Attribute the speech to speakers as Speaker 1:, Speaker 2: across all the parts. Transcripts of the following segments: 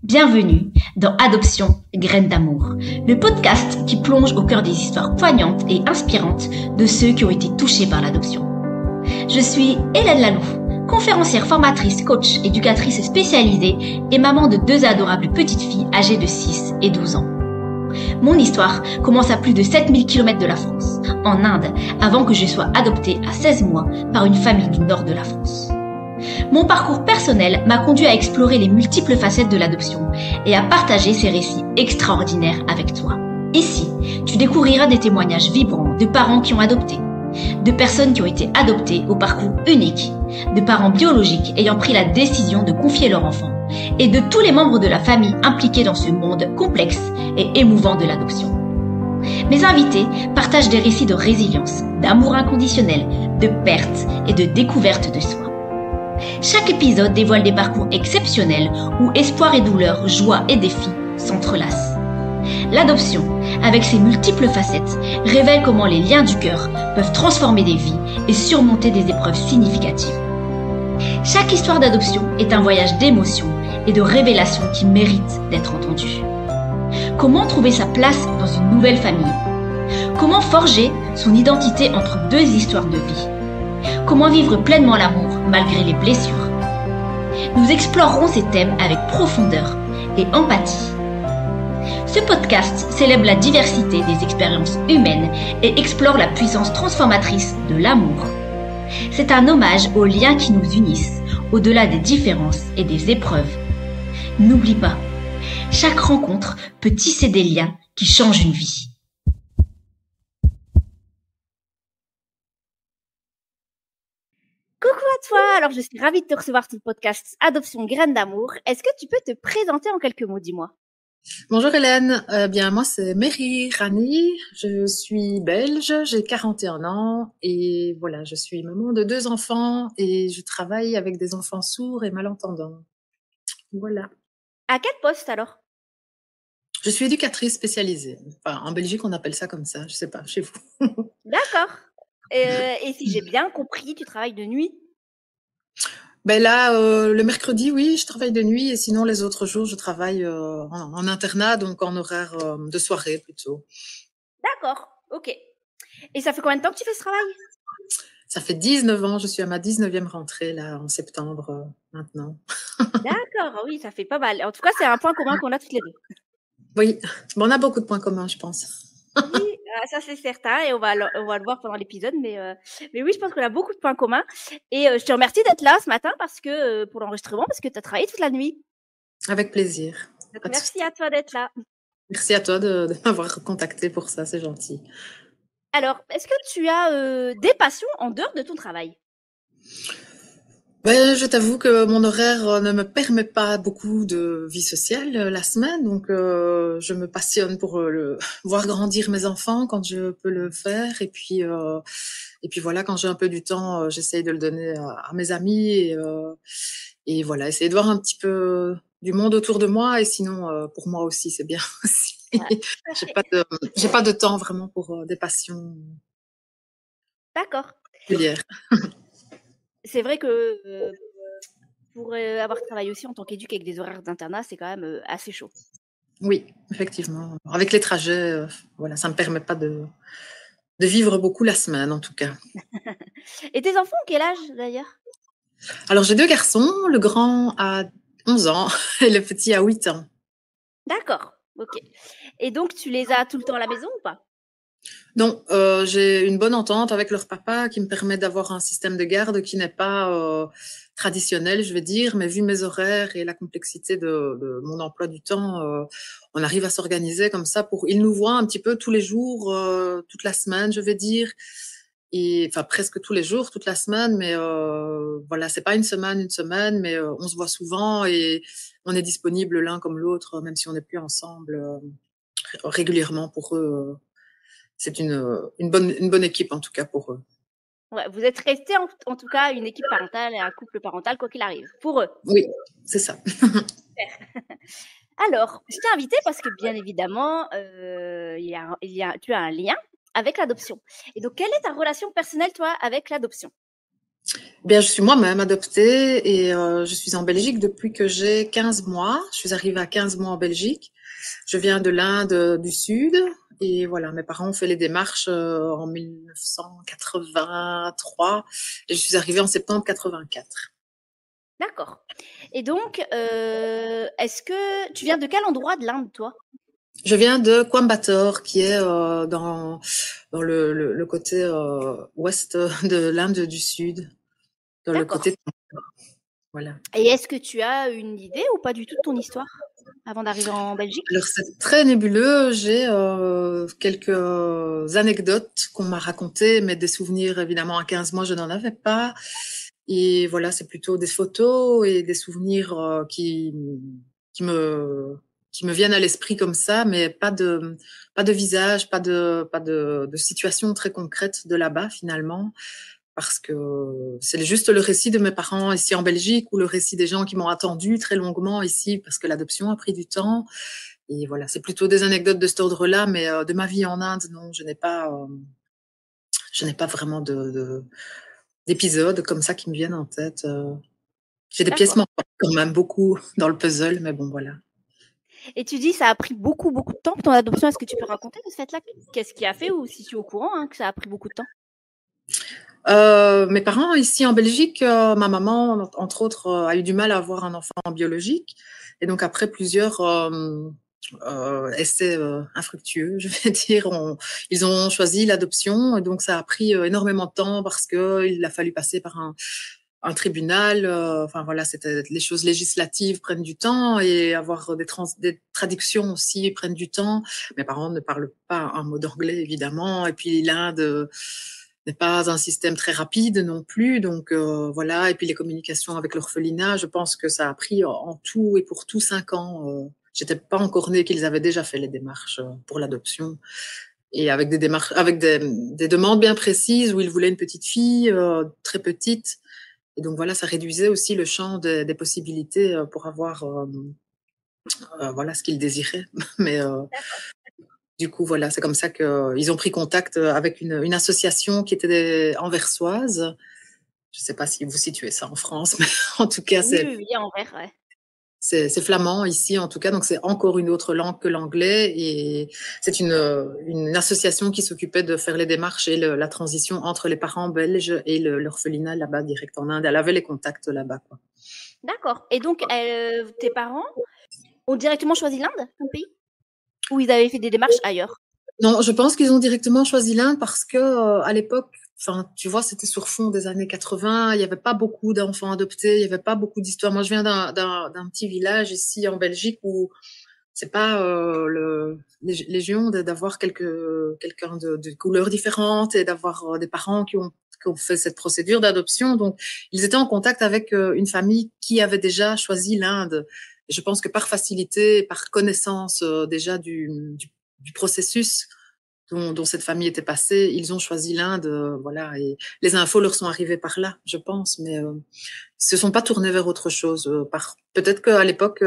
Speaker 1: Bienvenue dans Adoption, graines d'amour, le podcast qui plonge au cœur des histoires poignantes et inspirantes de ceux qui ont été touchés par l'adoption. Je suis Hélène Laloux, conférencière formatrice, coach, éducatrice spécialisée et maman de 2 adorables petites filles âgées de 6 et 12 ans. Mon histoire commence à plus de 7000 km de la France, en Inde, avant que je sois adoptée à 16 mois par une famille du nord de la France. Mon parcours personnel m'a conduit à explorer les multiples facettes de l'adoption et à partager ces récits extraordinaires avec toi. Ici, tu découvriras des témoignages vibrants de parents qui ont adopté, de personnes qui ont été adoptées au parcours unique, de parents biologiques ayant pris la décision de confier leur enfant et de tous les membres de la famille impliqués dans ce monde complexe et émouvant de l'adoption. Mes invités partagent des récits de résilience, d'amour inconditionnel, de perte et de découverte de soi. Chaque épisode dévoile des parcours exceptionnels où espoir et douleur, joie et défis s'entrelacent. L'adoption, avec ses multiples facettes, révèle comment les liens du cœur peuvent transformer des vies et surmonter des épreuves significatives. Chaque histoire d'adoption est un voyage d'émotions et de révélations qui mérite d'être entendu. Comment trouver sa place dans une nouvelle famille? Comment forger son identité entre 2 histoires de vie? Comment vivre pleinement l'amour malgré les blessures? Nous explorerons ces thèmes avec profondeur et empathie. Ce podcast célèbre la diversité des expériences humaines et explore la puissance transformatrice de l'amour. C'est un hommage aux liens qui nous unissent, au-delà des différences et des épreuves. N'oublie pas, chaque rencontre peut tisser des liens qui changent une vie.
Speaker 2: Coucou à toi, alors je suis ravie de te recevoir sur le podcast Adoption, graines d'amour. Est-ce que tu peux te présenter en quelques mots, dis-moi?
Speaker 3: Bonjour Hélène, bien moi c'est Mary Rani, je suis belge, j'ai 41 ans et voilà, je suis maman de 2 enfants et je travaille avec des enfants sourds et malentendants. Voilà.
Speaker 2: À quel poste alors?
Speaker 3: Je suis éducatrice spécialisée. Enfin, en Belgique on appelle ça comme ça, je sais pas, chez vous.
Speaker 2: D'accord. Et si j'ai bien compris, tu travailles de nuit?
Speaker 3: Ben là, le mercredi, oui, je travaille de nuit et sinon les autres jours, je travaille en internat, donc en horaire de soirée plutôt.
Speaker 2: D'accord, ok. Et ça fait combien de temps que tu fais ce travail?
Speaker 3: Ça fait 19 ans, je suis à ma 19e rentrée là en septembre maintenant.
Speaker 2: D'accord, oui, ça fait pas mal. En tout cas, c'est un point commun qu'on a toutes les deux.
Speaker 3: Oui, bon, on a beaucoup de points communs, je pense.
Speaker 2: Oui, ça c'est certain et on va le voir pendant l'épisode, mais oui, je pense qu'on a beaucoup de points communs. Et je te remercie d'être là ce matin parce que pour l'enregistrement, parce que tu as travaillé toute la nuit.
Speaker 3: Avec plaisir.
Speaker 2: Donc, merci à toi d'être là.
Speaker 3: Merci à toi de m'avoir contacté pour ça, c'est gentil.
Speaker 2: Alors, est-ce que tu as des passions en dehors de ton travail?
Speaker 3: Ben, je t'avoue que mon horaire ne me permet pas beaucoup de vie sociale la semaine, donc je me passionne pour voir grandir mes enfants quand je peux le faire, et puis voilà, quand j'ai un peu du temps, j'essaye de le donner à mes amis et voilà, essayer de voir un petit peu du monde autour de moi, et sinon pour moi aussi c'est bien aussi.
Speaker 2: Ouais.
Speaker 3: J'ai pas de temps vraiment pour des passions
Speaker 2: D'accord.
Speaker 3: particulières.
Speaker 2: C'est vrai que pour avoir travaillé aussi en tant qu'éduc avec des horaires d'internat, c'est quand même assez chaud.
Speaker 3: Oui, effectivement. Avec les trajets, voilà, ça me permet pas de vivre beaucoup la semaine, en tout cas.
Speaker 2: Et tes enfants ont quel âge d'ailleurs?
Speaker 3: Alors, j'ai 2 garçons, le grand a 11 ans et le petit a 8 ans.
Speaker 2: D'accord, ok. Et donc, tu les as tout le temps à la maison ou pas?
Speaker 3: Donc, j'ai une bonne entente avec leur papa qui me permet d'avoir un système de garde qui n'est pas traditionnel, je vais dire, mais vu mes horaires et la complexité de mon emploi du temps, on arrive à s'organiser comme ça pour... Ils nous voient un petit peu tous les jours, toute la semaine, je vais dire, et enfin presque tous les jours, toute la semaine, mais voilà, c'est pas une semaine, mais on se voit souvent et on est disponible l'un comme l'autre, même si on n'est plus ensemble régulièrement pour eux. C'est une bonne équipe, en tout cas, pour eux.
Speaker 2: Ouais, vous êtes restés en tout cas une équipe parentale et un couple parental, quoi qu'il arrive, pour eux.
Speaker 3: Oui, c'est ça.
Speaker 2: Alors, je t'ai invitée parce que, bien évidemment, tu as un lien avec l'adoption. Et donc, quelle est ta relation personnelle, toi, avec l'adoption?
Speaker 3: Bien, je suis moi-même adoptée et je suis en Belgique depuis que j'ai 15 mois. Je suis arrivée à 15 mois en Belgique. Je viens de l'Inde du Sud et voilà, mes parents ont fait les démarches en 1983 et je suis arrivée en septembre 84.
Speaker 2: D'accord. Et donc, est-ce que tu viens de quel endroit de l'Inde, toi?
Speaker 3: Je viens de Coimbatore, qui est dans le côté ouest de l'Inde du Sud, dans le
Speaker 2: D'accord.
Speaker 3: côté voilà.
Speaker 2: Et est-ce que tu as une idée ou pas du tout de ton histoire avant d'arriver en Belgique?
Speaker 3: Alors c'est très nébuleux. J'ai quelques anecdotes qu'on m'a racontées, mais des souvenirs évidemment à 15 mois je n'en avais pas. Et voilà, c'est plutôt des photos et des souvenirs qui me qui me viennent à l'esprit comme ça, mais pas de visage, pas de situation très concrète de là-bas finalement, parce que c'est juste le récit de mes parents ici en Belgique ou le récit des gens qui m'ont attendu très longuement ici parce que l'adoption a pris du temps. Et voilà, c'est plutôt des anecdotes de cet ordre-là, mais de ma vie en Inde, non, je n'ai pas vraiment d'épisodes comme ça qui me viennent en tête. J'ai des pièces
Speaker 2: D'accord.
Speaker 3: manquantes quand même beaucoup dans le puzzle, mais bon, voilà.
Speaker 2: Et tu dis ça a pris beaucoup, beaucoup de temps pour ton adoption. Est-ce que tu peux raconter de ce fait-là? Qu'est-ce qui a fait ou si tu es au courant que ça a pris beaucoup de temps?
Speaker 3: Mes parents ici en Belgique, ma maman, entre autres, a eu du mal à avoir un enfant biologique. Et donc après plusieurs essais infructueux, je vais dire, ils ont choisi l'adoption. Et donc ça a pris énormément de temps parce que il a fallu passer par un tribunal. Enfin voilà, c'était les choses législatives prennent du temps et avoir des traductions aussi prennent du temps. Mes parents ne parlent pas un mot d'anglais évidemment. Et puis l'Inde n'est pas un système très rapide non plus. Donc voilà, et puis les communications avec l'orphelinat, je pense que ça a pris en tout et pour tout 5 ans. J'étais pas encore née qu'ils avaient déjà fait les démarches pour l'adoption et avec des démarches, avec des demandes bien précises où ils voulaient une petite fille très petite. Et donc voilà, ça réduisait aussi le champ des possibilités pour avoir voilà ce qu'ils désiraient. Mais du coup, voilà, c'est comme ça qu'ils ont pris contact avec une association qui était anversoise. Je ne sais pas si vous situez ça en France, mais en tout cas,
Speaker 2: Oui, oui, oui, en vert, ouais.
Speaker 3: c'est flamand ici, en tout cas. Donc, c'est encore une autre langue que l'anglais. Et c'est une association qui s'occupait de faire les démarches et la transition entre les parents belges et l'orphelinat là-bas, direct en Inde. Elle avait les contacts là-bas, quoi.
Speaker 2: D'accord. Et donc, tes parents ont directement choisi l'Inde comme pays? Ou ils avaient fait des démarches ailleurs?
Speaker 3: Non, je pense qu'ils ont directement choisi l'Inde parce que à l'époque, enfin, tu vois, c'était sur fond des années 80. Il y avait pas beaucoup d'enfants adoptés, il y avait pas beaucoup d'histoires. Moi, je viens d'un petit village ici en Belgique où c'est pas légion d'avoir quelqu'un de couleurs différentes et d'avoir des parents qui ont fait cette procédure d'adoption. Donc, ils étaient en contact avec une famille qui avait déjà choisi l'Inde. Et je pense que par facilité, par connaissance déjà du processus dont cette famille était passée, ils ont choisi l'Inde, voilà. Et les infos leur sont arrivées par là, je pense, mais ils se sont pas tournés vers autre chose. Peut-être qu'à l'époque,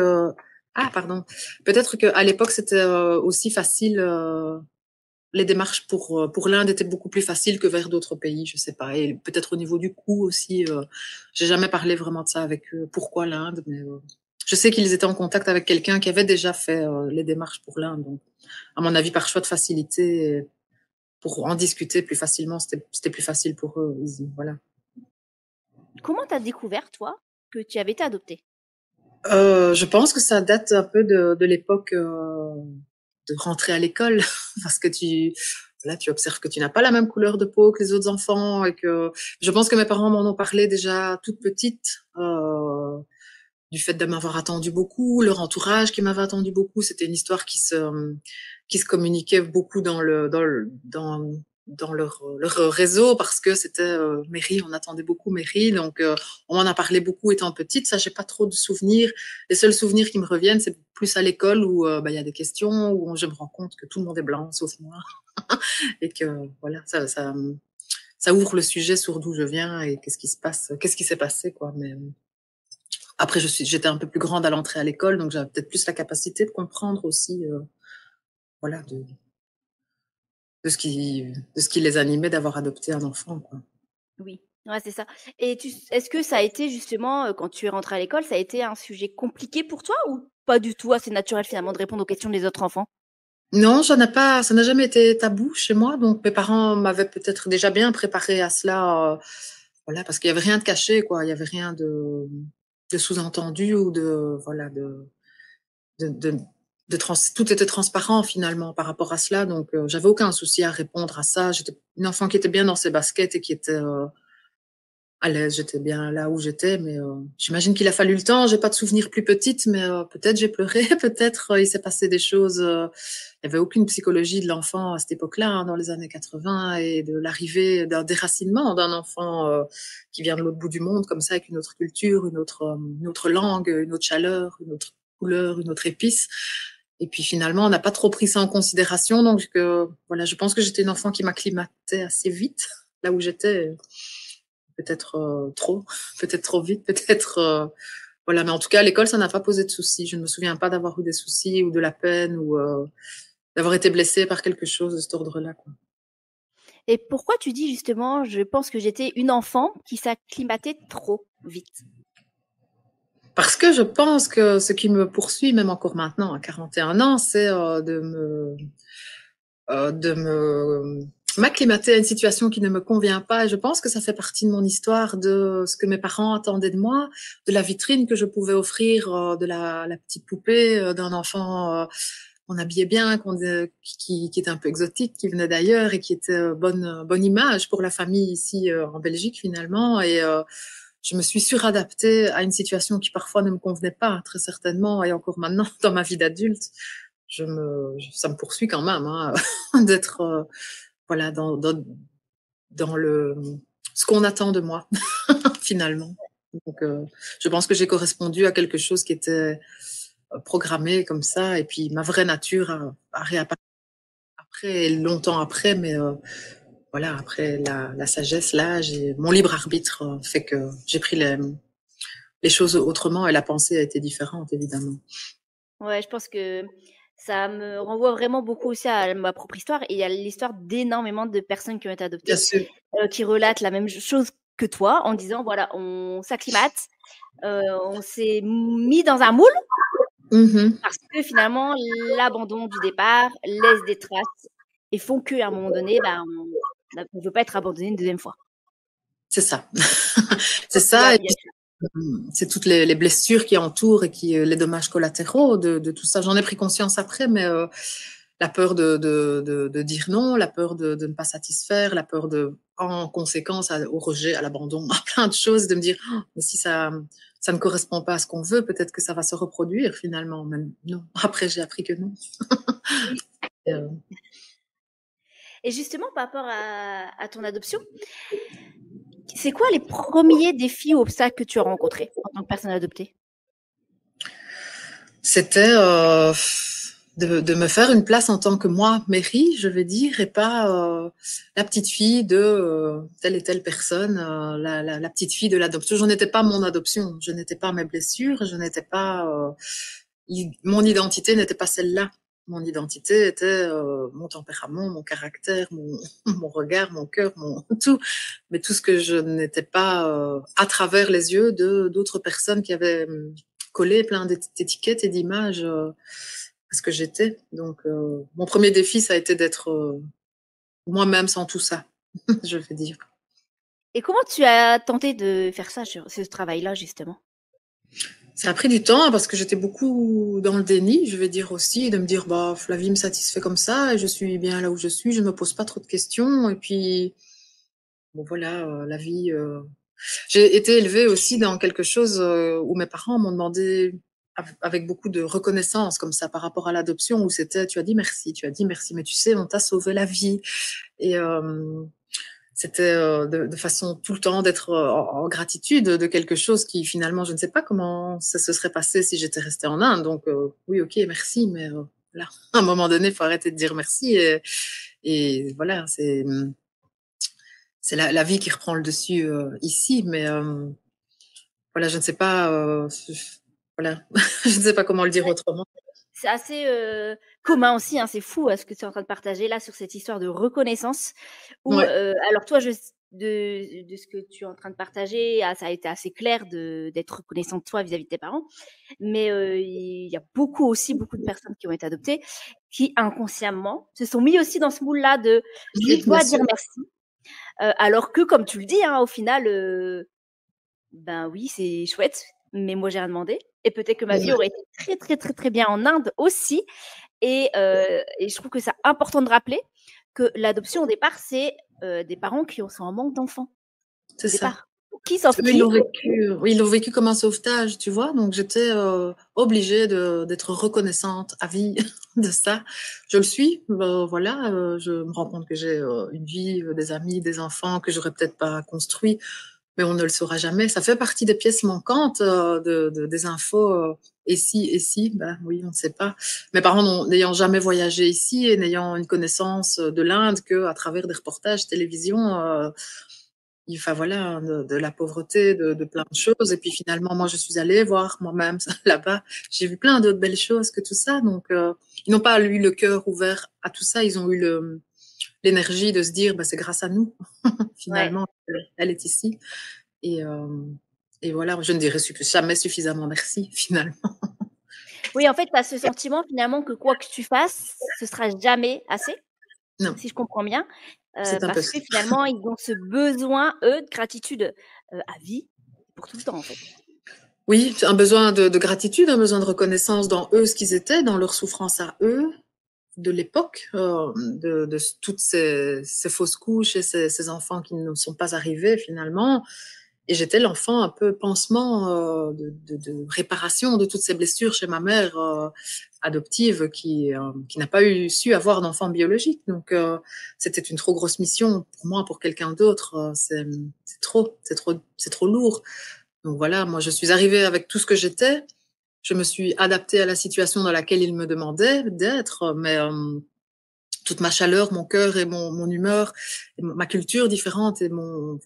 Speaker 3: ah pardon, peut-être qu'à l'époque c'était aussi facile. Les démarches pour l'Inde étaient beaucoup plus faciles que vers d'autres pays, je sais pas. Et peut-être au niveau du coût aussi. J'ai jamais parlé vraiment de ça avec eux. Pourquoi l'Inde? Mais je sais qu'ils étaient en contact avec quelqu'un qui avait déjà fait les démarches pour l'Inde. Donc, à mon avis, par choix de facilité, pour en discuter plus facilement, c'était plus facile pour eux. Voilà.
Speaker 2: Comment t'as découvert, toi, que tu avais été adoptée?
Speaker 3: Je pense que ça date un peu de l'époque de rentrer à l'école, parce que là, tu observes que tu n'as pas la même couleur de peau que les autres enfants et que je pense que mes parents m'en ont parlé déjà toute petite, du fait de m'avoir attendu beaucoup, leur entourage qui m'avait attendu beaucoup. C'était une histoire qui se communiquait beaucoup dans leur réseau parce que c'était Mairie, on attendait beaucoup Mairie, donc on m'en a parlé beaucoup étant petite. Ça, j'ai pas trop de souvenirs. Les seuls souvenirs qui me reviennent, c'est plus à l'école où il y a des questions où je me rends compte que tout le monde est blanc sauf moi et que voilà, ça ouvre le sujet sur d'où je viens et qu'est-ce qui se passe, qu'est-ce qui s'est passé, quoi. Mais après, j'étais un peu plus grande à l'entrée à l'école, donc j'avais peut-être plus la capacité de comprendre aussi, voilà, de ce qui les animait d'avoir adopté un enfant, quoi.
Speaker 2: Oui. Ouais, c'est ça. Et est-ce que ça a été justement, quand tu es rentrée à l'école, ça a été un sujet compliqué pour toi ou pas du tout, assez naturel finalement de répondre aux questions des autres enfants?
Speaker 3: Non, ça n'a jamais été tabou chez moi. Donc, mes parents m'avaient peut-être déjà bien préparé à cela, voilà, parce qu'il y avait rien de caché, quoi. Il y avait rien de sous-entendu ou de, de, tout était transparent finalement par rapport à cela. Donc, j'avais aucun souci à répondre à ça. J'étais une enfant qui était bien dans ses baskets et qui était à l'aise. J'étais bien là où j'étais, mais j'imagine qu'il a fallu le temps. J'ai pas de souvenirs plus petites, mais peut-être j'ai pleuré, peut-être il s'est passé des choses. Il y avait aucune psychologie de l'enfant à cette époque-là, hein, dans les années 80, et de l'arrivée d'un déracinement d'un enfant qui vient de l'autre bout du monde, comme ça, avec une autre culture, une autre langue, une autre chaleur, une autre couleur, une autre épice. Et puis finalement, on n'a pas trop pris ça en considération. Donc voilà, je pense que j'étais une enfant qui m'acclimatait assez vite là où j'étais. Peut-être trop, peut-être trop vite, peut-être voilà. Mais en tout cas, à l'école, ça n'a pas posé de soucis. Je ne me souviens pas d'avoir eu des soucis ou de la peine ou d'avoir été blessée par quelque chose de cet ordre-là, quoi.
Speaker 2: Et pourquoi tu dis justement: «Je pense que j'étais une enfant qui s'acclimatait trop vite»?
Speaker 3: Parce que je pense que ce qui me poursuit, même encore maintenant, à 41 ans, c'est de me m'acclimater à une situation qui ne me convient pas. Et je pense que ça fait partie de mon histoire, de ce que mes parents attendaient de moi, de la vitrine que je pouvais offrir, de la petite poupée d'un enfant qu'on habillait bien, qui était un peu exotique, qui venait d'ailleurs et qui était bonne image pour la famille ici en Belgique finalement. Et je me suis suradaptée à une situation qui parfois ne me convenait pas, très certainement, et encore maintenant dans ma vie d'adulte. Ça me poursuit quand même, hein, d'être voilà dans ce qu'on attend de moi finalement. Donc, je pense que j'ai correspondu à quelque chose qui était programmé comme ça, et puis ma vraie nature a réapparu après, longtemps après, mais voilà, après la sagesse, l'âge et mon libre arbitre fait que j'ai pris les choses autrement, et la pensée a été différente, évidemment.
Speaker 2: Ouais, je pense que ça me renvoie vraiment beaucoup aussi à ma propre histoire et à l'histoire d'énormément de personnes qui ont été
Speaker 3: Bien
Speaker 2: adoptées,
Speaker 3: sûr.
Speaker 2: qui relatent la même chose que toi en disant: «Voilà, on s'acclimate, on s'est mis dans un moule
Speaker 3: Mhm.
Speaker 2: parce que finalement l'abandon du départ laisse des traces et font qu'à un moment donné, ben, on veut pas être abandonné une deuxième fois».
Speaker 3: C'est ça. C'est
Speaker 2: Donc il y a
Speaker 3: ça. Et
Speaker 2: il y a
Speaker 3: puis, c'est toutes les blessures qui entourent et les dommages collatéraux de tout ça. J'en ai pris conscience après, mais la peur de dire non, la peur de ne pas satisfaire, la peur en conséquence au rejet, à l'abandon, à plein de choses, de me dire, oh, mais si ça ne correspond pas à ce qu'on veut, peut-être que ça va se reproduire finalement. Mais non. Après, j'ai appris que non.
Speaker 2: oui.
Speaker 3: Et,
Speaker 2: Et justement par rapport à ton adoption, c'est quoi les premiers défis ou obstacles que tu as rencontrés en tant que personne adoptée?
Speaker 3: c'était de me faire une place en tant que moi, Mary, je vais dire, et pas la petite fille de telle et telle personne, la petite fille de l'adoption. Je n'étais pas mon adoption, je n'étais pas mes blessures, je n'étais pas mon identité n'était pas celle-là. Mon identité était mon tempérament, mon caractère, mon regard, mon cœur, mon tout. Mais tout ce que je n'étais pas à travers les yeux de d'autres personnes qui avaient collé plein d'étiquettes et d'images à ce que j'étais. Donc, mon premier défi, ça a été d'être moi-même sans tout ça, je vais dire.
Speaker 2: Et comment tu as tenté de faire ça, ce travail-là, justement?
Speaker 3: Ça a pris du temps parce que j'étais beaucoup dans le déni, je vais dire aussi, de me dire, bah, la vie me satisfait comme ça et je suis bien là où je suis, je me pose pas trop de questions. Et puis, bon, voilà, la vie. J'ai été élevée aussi dans quelque chose où mes parents m'ont demandé avec beaucoup de reconnaissance comme ça par rapport à l'adoption, où c'était, tu as dit merci, mais tu sais, on t'a sauvé la vie. Et c'était de façon tout le temps d'être en gratitude de quelque chose qui finalement, je ne sais pas comment ça se serait passé si j'étais restée en Inde. Donc oui, ok, merci, mais là, à un moment donné, il faut arrêter de dire merci. Et voilà, c'est la vie qui reprend le dessus ici. Mais voilà, je ne sais pas, voilà, je ne sais pas comment le dire autrement.
Speaker 2: C'est assez commun aussi, hein, c'est fou ce que tu es en train de partager là sur cette histoire de reconnaissance où,
Speaker 3: Ouais.
Speaker 2: alors toi, de ce que tu es en train de partager, ça a été assez clair d'être reconnaissant de toi vis-à-vis de tes parents. Mais il y a beaucoup de personnes qui ont été adoptées qui inconsciemment se sont mis aussi dans ce moule-là de je dois dire merci. Alors que, comme tu le dis, hein, au final, ben oui, c'est chouette, mais moi j'ai rien demandé. Et peut-être que ma vie aurait été très, très, très, très bien en Inde aussi. Et je trouve que c'est important de rappeler que l'adoption au départ, c'est des parents qui sont en manque d'enfants.
Speaker 3: C'est ça.
Speaker 2: Qui sauve qui?
Speaker 3: Ils l'ont vécu comme un sauvetage, tu vois. Donc j'étais obligée d'être reconnaissante à vie de ça. Je le suis. Voilà, je me rends compte que j'ai une vie, des amis, des enfants que j'aurais peut-être pas construit, mais on ne le saura jamais. Ça fait partie des pièces manquantes des infos. Et si, ben oui, on ne sait pas. Mes parents n'ayant jamais voyagé ici et n'ayant une connaissance de l'Inde qu'à travers des reportages télévision, enfin voilà, de la pauvreté, de plein de choses. Et puis finalement, moi, je suis allée voir moi-même là-bas. J'ai vu plein d'autres belles choses que tout ça. Donc, ils n'ont pas eu le cœur ouvert à tout ça. Ils ont eu l'énergie de se dire, bah, c'est grâce à nous, finalement, elle est ici. Et voilà, je ne dirai jamais suffisamment merci, finalement.
Speaker 2: Oui, en fait, tu as ce sentiment finalement que quoi que tu fasses, ce sera jamais assez.
Speaker 3: Non.
Speaker 2: Si je comprends bien. Parce que finalement, ils ont ce besoin, eux, de gratitude à vie, pour tout le temps, en fait.
Speaker 3: Oui, un besoin de gratitude, un besoin de reconnaissance dans eux, ce qu'ils étaient, dans leur souffrance à eux, de l'époque, de toutes ces fausses couches et ces enfants qui ne sont pas arrivés finalement. Et j'étais l'enfant un peu pansement de réparation de toutes ces blessures chez ma mère adoptive qui n'a pas su avoir d'enfant biologique. Donc, c'était une trop grosse mission pour moi, pour quelqu'un d'autre. C'est trop lourd. Donc voilà, moi, je suis arrivée avec tout ce que j'étais. Je me suis adaptée à la situation dans laquelle il me demandait d'être, mais toute ma chaleur, mon cœur et mon humeur, et ma culture différente et mon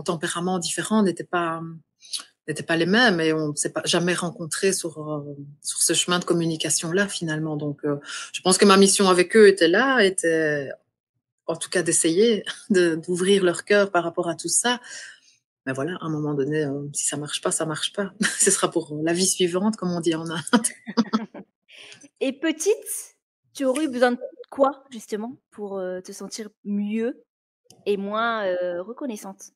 Speaker 3: tempérament différent n'étaient pas les mêmes et on ne s'est pas jamais rencontrés sur ce chemin de communication là finalement. Donc je pense que ma mission avec eux était en tout cas d'essayer d'ouvrir leur cœur par rapport à tout ça. Mais voilà, à un moment donné, si ça marche pas, ça marche pas. Ce sera pour la vie suivante, comme on dit en Inde.
Speaker 2: Et petite, tu aurais eu besoin de quoi, justement, pour te sentir mieux et moins reconnaissante?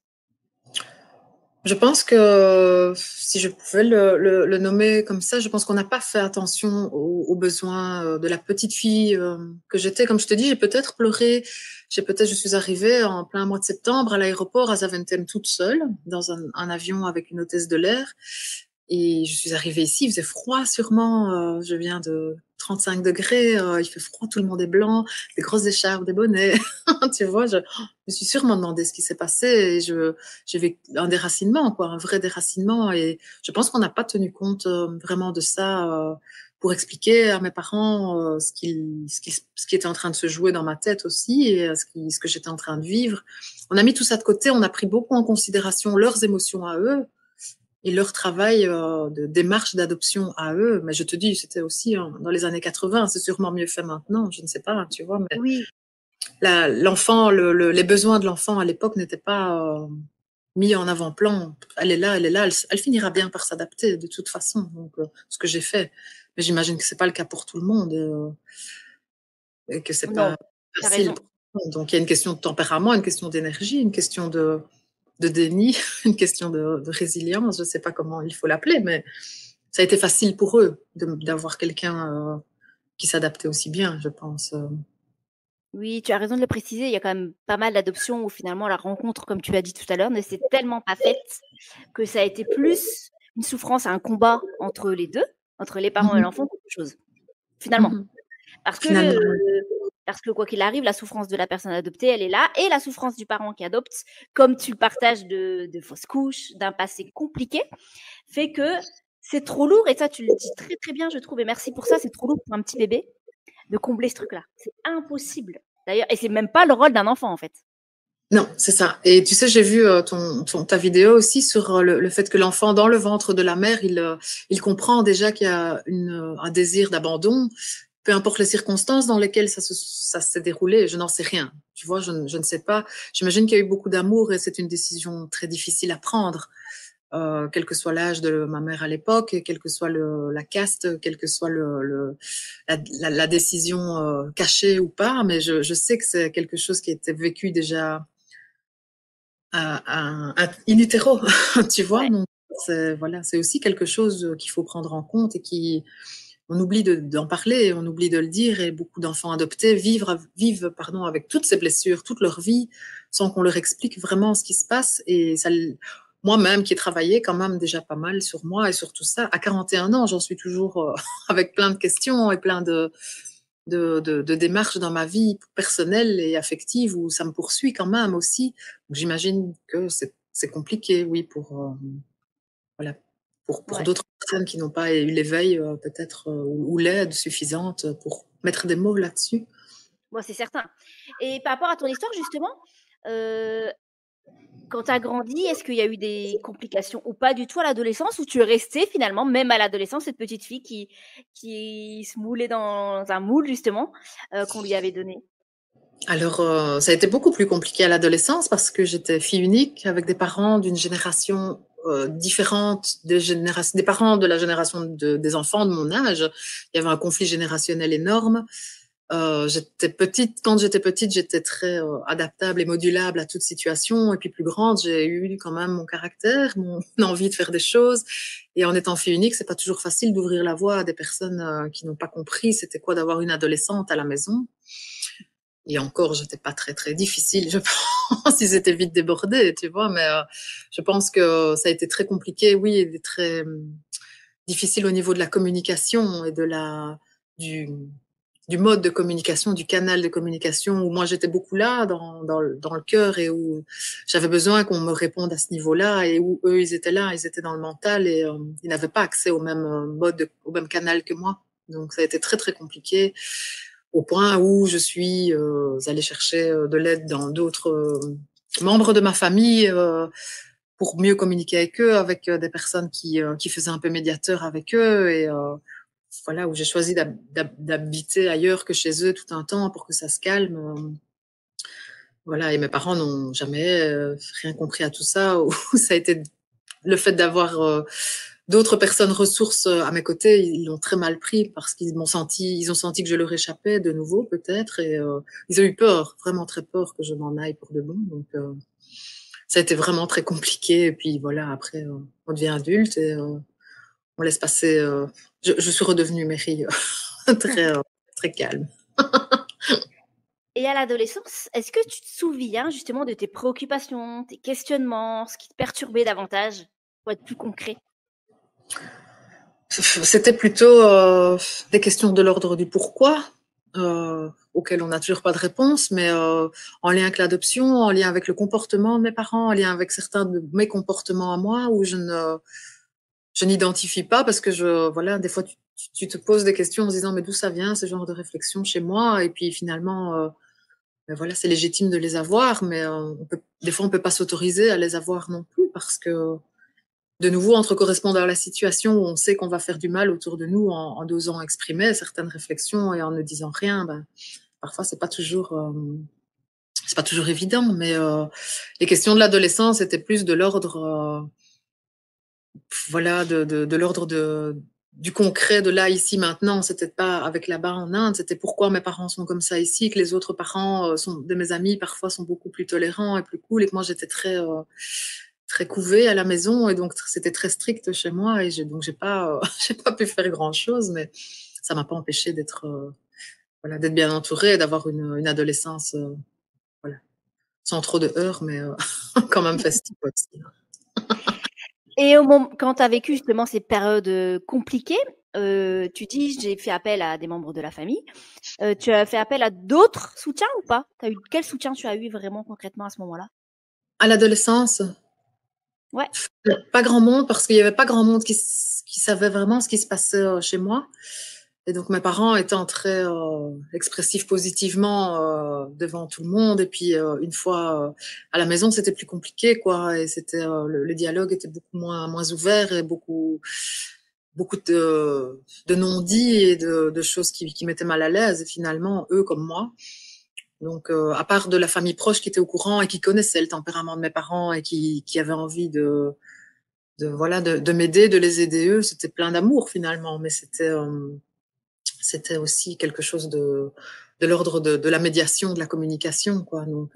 Speaker 3: Je pense que si je pouvais le nommer comme ça, je pense qu'on n'a pas fait attention aux besoins de la petite fille que j'étais. Comme je te dis, j'ai peut-être pleuré. Je suis arrivée en plein mois de septembre à l'aéroport à Zaventem toute seule dans un avion avec une hôtesse de l'air. Et je suis arrivée ici, il faisait froid sûrement. Je viens de 35 degrés, il fait froid, tout le monde est blanc, des grosses écharpes, des bonnets. Tu vois, je me suis sûrement demandé ce qui s'est passé et j'ai vécu un déracinement, quoi, un vrai déracinement. Et je pense qu'on n'a pas tenu compte vraiment de ça pour expliquer à mes parents ce qui était en train de se jouer dans ma tête aussi et ce que j'étais en train de vivre. On a mis tout ça de côté, on a pris beaucoup en considération leurs émotions à eux et leur travail de démarche d'adoption à eux. Mais je te dis, c'était aussi dans les années 80, c'est sûrement mieux fait maintenant, je ne sais pas, tu vois. Mais
Speaker 2: oui.
Speaker 3: L'enfant, les besoins de l'enfant à l'époque n'étaient pas mis en avant-plan. Elle est là, elle finira bien par s'adapter de toute façon. Donc, ce que j'ai fait. Mais j'imagine que c'est pas le cas pour tout le monde et que c'est pas facile. Donc, il y a une question de tempérament, une question d'énergie, une question de déni, une question de résilience, je ne sais pas comment il faut l'appeler, mais ça a été facile pour eux d'avoir quelqu'un qui s'adaptait aussi bien, je pense.
Speaker 2: Oui, tu as raison de le préciser, il y a quand même pas mal d'adoptions où finalement la rencontre, comme tu as dit tout à l'heure, ne s'est tellement pas faite que ça a été plus une souffrance, un combat entre les deux, entre les parents et l'enfant, qu'autre chose, finalement. Parce que quoi qu'il arrive, la souffrance de la personne adoptée, elle est là, et la souffrance du parent qui adopte, comme tu le partages de fausses couches, d'un passé compliqué, fait que c'est trop lourd, et ça tu le dis très très bien, je trouve, et merci pour ça, c'est trop lourd pour un petit bébé de combler ce truc-là. C'est impossible, d'ailleurs, et c'est même pas le rôle d'un enfant, en fait.
Speaker 3: Non, c'est ça. Et tu sais, j'ai vu ta vidéo aussi sur le fait que l'enfant dans le ventre de la mère, il comprend déjà qu'il y a un désir d'abandon. peu importe les circonstances dans lesquelles ça s'est déroulé, je n'en sais rien. Tu vois, je ne sais pas. J'imagine qu'il y a eu beaucoup d'amour et c'est une décision très difficile à prendre, quel que soit l'âge de ma mère à l'époque, quelle que soit la caste, quelle que soit la décision cachée ou pas. Mais je sais que c'est quelque chose qui a été vécu déjà in utero, tu vois.
Speaker 2: Ouais.
Speaker 3: Donc c'est aussi quelque chose qu'il faut prendre en compte et qui on oublie d'en parler, on oublie de le dire, et beaucoup d'enfants adoptés vivent avec toutes ces blessures, toute leur vie, sans qu'on leur explique vraiment ce qui se passe. Et ça, moi-même, qui ai travaillé quand même déjà pas mal sur moi et sur tout ça, à 41 ans, j'en suis toujours avec plein de questions et plein de démarches dans ma vie personnelle et affective où ça me poursuit quand même aussi. Donc, j'imagine que c'est compliqué, oui, voilà, pour
Speaker 2: Ouais.
Speaker 3: d'autres personnes qui n'ont pas eu l'éveil, peut-être, ou l'aide suffisante pour mettre des mots là-dessus.
Speaker 2: Moi, c'est certain. Et par rapport à ton histoire, justement, quand tu as grandi, est-ce qu'il y a eu des complications ou pas du tout à l'adolescence, ou tu es restée finalement, même à l'adolescence, cette petite fille qui se moulait dans un moule, justement, qu'on lui avait donné?
Speaker 3: Alors, ça a été beaucoup plus compliqué à l'adolescence parce que j'étais fille unique avec des parents d'une génération différente des parents de la génération des enfants de mon âge. Il y avait un conflit générationnel énorme. Quand j'étais petite, j'étais très adaptable et modulable à toute situation. Et puis plus grande, j'ai eu quand même mon caractère, mon envie de faire des choses. Et en étant fille unique, c'est pas toujours facile d'ouvrir la voie à des personnes qui n'ont pas compris c'était quoi d'avoir une adolescente à la maison. Et encore, j'étais pas très très difficile, je pense. Ils étaient vite débordés, tu vois. Mais je pense que ça a été très compliqué, oui, et très difficile au niveau de la communication et du mode de communication, du canal de communication, où moi j'étais beaucoup là dans le cœur et où j'avais besoin qu'on me réponde à ce niveau-là, et où eux ils étaient là, ils étaient dans le mental, et ils n'avaient pas accès au même au même canal que moi. Donc ça a été très très compliqué, au point où je suis allée chercher de l'aide dans d'autres membres de ma famille, pour mieux communiquer avec eux, avec des personnes qui faisaient un peu médiateur avec eux, et voilà, où j'ai choisi d'habiter ailleurs que chez eux tout un temps pour que ça se calme. Voilà, et mes parents n'ont jamais rien compris à tout ça. Où ça a été le fait d'avoir d'autres personnes ressources à mes côtés, ils l'ont très mal pris parce ils ont senti que je leur échappais de nouveau peut-être, et ils ont eu peur, vraiment très peur que je m'en aille pour de bon. Donc ça a été vraiment très compliqué. Et puis voilà, après on devient adulte et on laisse passer. Je suis redevenue Mary très très calme.
Speaker 2: Et à l'adolescence, est-ce que tu te souviens justement de tes préoccupations, tes questionnements, ce qui te perturbait davantage, pour être plus concret?
Speaker 3: C'était plutôt des questions de l'ordre du pourquoi, auxquelles on n'a toujours pas de réponse, mais en lien avec l'adoption, en lien avec le comportement de mes parents, en lien avec certains de mes comportements à moi, où je n'identifie pas, parce que voilà, des fois tu te poses des questions en se disant mais d'où ça vient ce genre de réflexion chez moi, et puis finalement ben voilà, c'est légitime de les avoir, mais des fois on peut pas s'autoriser à les avoir non plus, parce que de nouveau, entre correspondre à la situation où on sait qu'on va faire du mal autour de nous en osant exprimer certaines réflexions et en ne disant rien, ben, parfois c'est pas toujours évident. Mais les questions de l'adolescence étaient plus de l'ordre, voilà, de l'ordre du concret, de là, ici, maintenant. C'était pas avec là-bas en Inde. C'était pourquoi mes parents sont comme ça ici, que les autres parents de mes amis parfois sont beaucoup plus tolérants et plus cool, et que moi j'étais très couvée à la maison, et donc c'était très strict chez moi, et donc j'ai pas j'ai pas pu faire grand chose, mais ça m'a pas empêché d'être voilà, d'être bien entourée et d'avoir une adolescence voilà, sans trop de heurts, mais quand même festive aussi.
Speaker 2: Et quand tu as vécu justement ces périodes compliquées, tu dis j'ai fait appel à des membres de la famille. Tu as fait appel à d'autres soutiens ou pas? Quel soutien tu as eu vraiment concrètement à ce moment-là?
Speaker 3: À l'adolescence,
Speaker 2: Ouais.
Speaker 3: pas grand monde, parce qu'il y avait pas grand monde qui savait vraiment ce qui se passait chez moi. Et donc mes parents étant très expressifs positivement devant tout le monde, et puis une fois à la maison c'était plus compliqué, quoi, et c'était le dialogue était beaucoup moins ouvert et beaucoup beaucoup de non-dits et de choses qui m'étaient mal à l'aise, finalement, eux comme moi. Donc, à part de la famille proche qui était au courant et qui connaissait le tempérament de mes parents et qui avait envie de m'aider, de les aider eux, c'était plein d'amour finalement, mais c'était aussi quelque chose de l'ordre de la médiation, de la communication, quoi. Donc,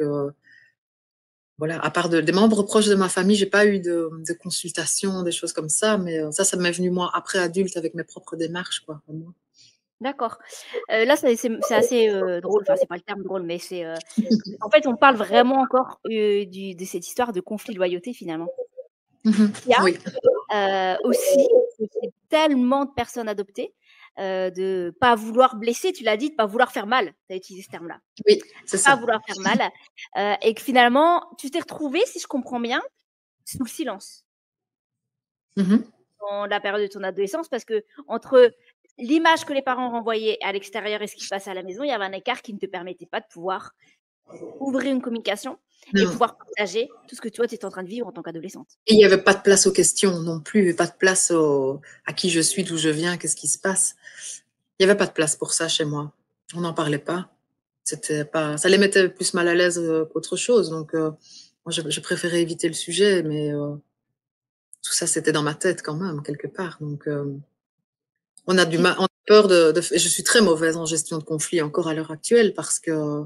Speaker 3: voilà, à part des membres proches de ma famille, j'ai pas eu de consultation, des choses comme ça, mais ça m'est venu moi après adulte avec mes propres démarches, quoi. Vraiment.
Speaker 2: D'accord. Là, c'est assez, drôle, enfin, c'est pas le terme drôle, mais en fait, on parle vraiment encore, de cette histoire de conflit de loyauté, finalement. Il y
Speaker 3: Oui,
Speaker 2: a, aussi, chez tellement de personnes adoptées, de pas vouloir blesser, tu l'as dit, de pas vouloir faire mal. Tu as utilisé ce terme-là.
Speaker 3: oui, c'est
Speaker 2: Pas
Speaker 3: ça.
Speaker 2: vouloir faire mal, et que finalement, tu t'es retrouvée, si je comprends bien, sous le silence
Speaker 3: Mhm.
Speaker 2: dans la période de ton adolescence parce qu'entre l'image que les parents renvoyaient à l'extérieur et ce qui se passait à la maison, il y avait un écart qui ne te permettait pas de pouvoir ouvrir une communication et
Speaker 3: Non.
Speaker 2: pouvoir partager tout ce que toi, tu étais en train de vivre en tant qu'adolescente.
Speaker 3: Et il n'y avait pas de place aux questions non plus, pas de place à qui je suis, d'où je viens, qu'est-ce qui se passe. Il n'y avait pas de place pour ça chez moi. On n'en parlait pas. C'était pas, ça les mettait plus mal à l'aise qu'autre chose. Donc, moi, je préférais éviter le sujet, mais tout ça, c'était dans ma tête quand même, quelque part. Donc, on a on a peur je suis très mauvaise en gestion de conflit encore à l'heure actuelle parce que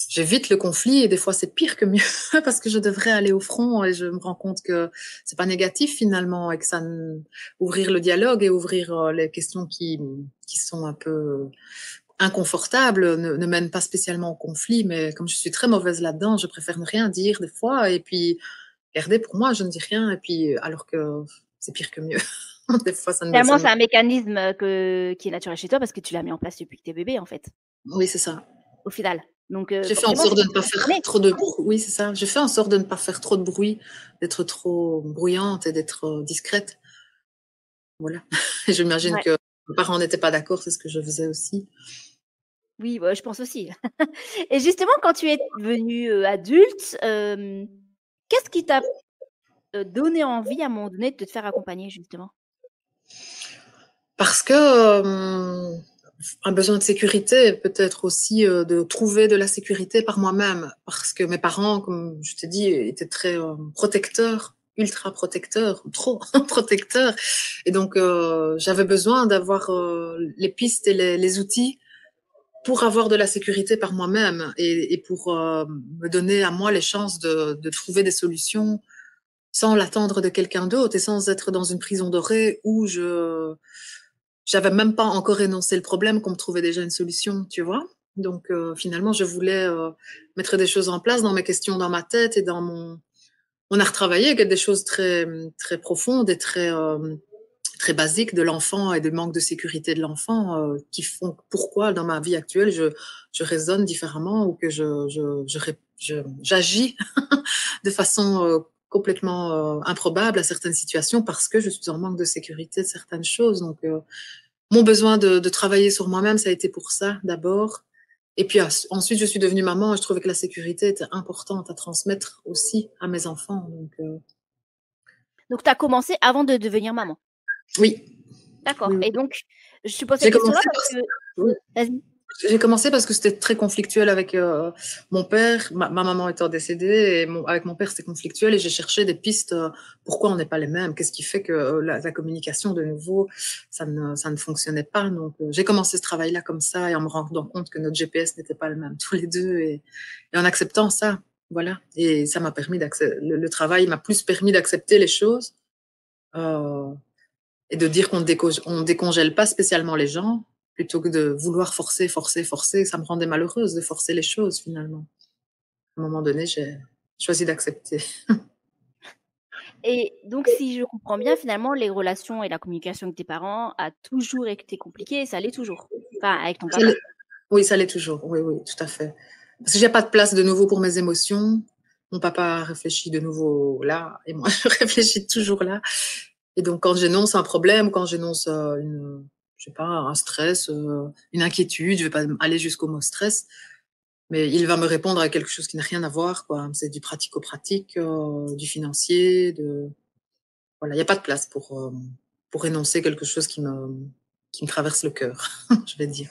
Speaker 3: j'évite le conflit et des fois c'est pire que mieux parce que je devrais aller au front et je me rends compte que c'est pas négatif finalement et que ouvrir le dialogue et ouvrir les questions qui sont un peu inconfortables ne mène pas spécialement au conflit, mais comme je suis très mauvaise là-dedans, je préfère ne rien dire des fois et puis garder pour moi, je ne dis rien et puis alors que c'est pire que mieux. Des fois
Speaker 2: Finalement, c'est un mécanisme qui est naturel chez toi parce que tu l'as mis en place depuis que tu es bébé, en fait,
Speaker 3: oui, c'est ça.
Speaker 2: au final. Donc,
Speaker 3: J'ai fait en
Speaker 2: forcément,
Speaker 3: sorte
Speaker 2: c'est
Speaker 3: de ne pas faire
Speaker 2: inné.
Speaker 3: trop de bruit. Oui, c'est ça. J'ai fait en sorte de ne pas faire trop de bruit, d'être trop bruyante et d'être discrète. Voilà. Et j'imagine
Speaker 2: Ouais.
Speaker 3: que mes parents n'étaient pas d'accord, c'est ce que je faisais aussi.
Speaker 2: Oui, bah, je pense aussi. Et justement, quand tu es devenue, adulte, qu'est-ce qui t'a, donné envie, à un moment donné, de te faire accompagner, justement?
Speaker 3: Parce que un besoin de sécurité, peut-être aussi de trouver de la sécurité par moi-même. Parce que mes parents, comme je t'ai dit, étaient très protecteurs, ultra protecteurs, trop protecteurs. Et donc, j'avais besoin d'avoir les pistes et les outils pour avoir de la sécurité par moi-même et pour me donner à moi les chances de trouver des solutions sans l'attendre de quelqu'un d'autre et sans être dans une prison dorée où j'avais même pas encore énoncé le problème qu'on me trouvait déjà une solution, tu vois. Donc finalement, je voulais mettre des choses en place dans mes questions dans ma tête et dans mon on a retravaillé avec des choses très très profondes et très basiques de l'enfant et du manque de sécurité de l'enfant qui font pourquoi dans ma vie actuelle je raisonne différemment ou que j'agis de façon complètement improbable à certaines situations parce que je suis en manque de sécurité de certaines choses. Donc mon besoin de travailler sur moi-même, ça a été pour ça d'abord. Et puis ensuite, je suis devenue maman et je trouvais que la sécurité était importante à transmettre aussi à mes enfants. Donc
Speaker 2: Donc, tu as commencé avant de devenir maman?
Speaker 3: oui,
Speaker 2: D'accord.
Speaker 3: oui, oui.
Speaker 2: Et donc, je pose
Speaker 3: J'ai
Speaker 2: cette question-là
Speaker 3: commencé
Speaker 2: parce que
Speaker 3: oui.
Speaker 2: vas-y.
Speaker 3: J'ai commencé parce que c'était très conflictuel avec mon père. Ma maman étant décédée, et avec mon père, c'était conflictuel et j'ai cherché des pistes. Pourquoi on n'est pas les mêmes? Qu'est-ce qui fait que la communication, de nouveau, ça ne fonctionnait pas? Donc, j'ai commencé ce travail-là comme ça et en me rendant compte que notre GPS n'était pas le même tous les deux et en acceptant ça. Voilà. Et ça m'a permis d'accepter. Le travail m'a plus permis d'accepter les choses euh, et de dire on décongèle pas spécialement les gens plutôt que de vouloir forcer, forcer, forcer. Ça me rendait malheureuse de forcer les choses finalement. À un moment donné, j'ai choisi d'accepter.
Speaker 2: Et donc, si je comprends bien, finalement, les relations et la communication avec tes parents a toujours été compliquée et ça l'est toujours? Enfin, avec ton
Speaker 3: Ça l'est-
Speaker 2: papa?
Speaker 3: oui, ça l'est toujours. Oui, oui, tout à fait. Parce que j'ai pas de place de nouveau pour mes émotions. Mon papa réfléchit de nouveau là et moi je réfléchis toujours là. Et donc quand j'énonce un problème, quand j'énonce je sais pas, un stress, une inquiétude, je vais pas aller jusqu'au mot stress, mais il va me répondre à quelque chose qui n'a rien à voir, quoi. C'est du pratico-pratique, du financier, voilà. Il n'y a pas de place pour énoncer quelque chose qui me traverse le cœur, je vais dire.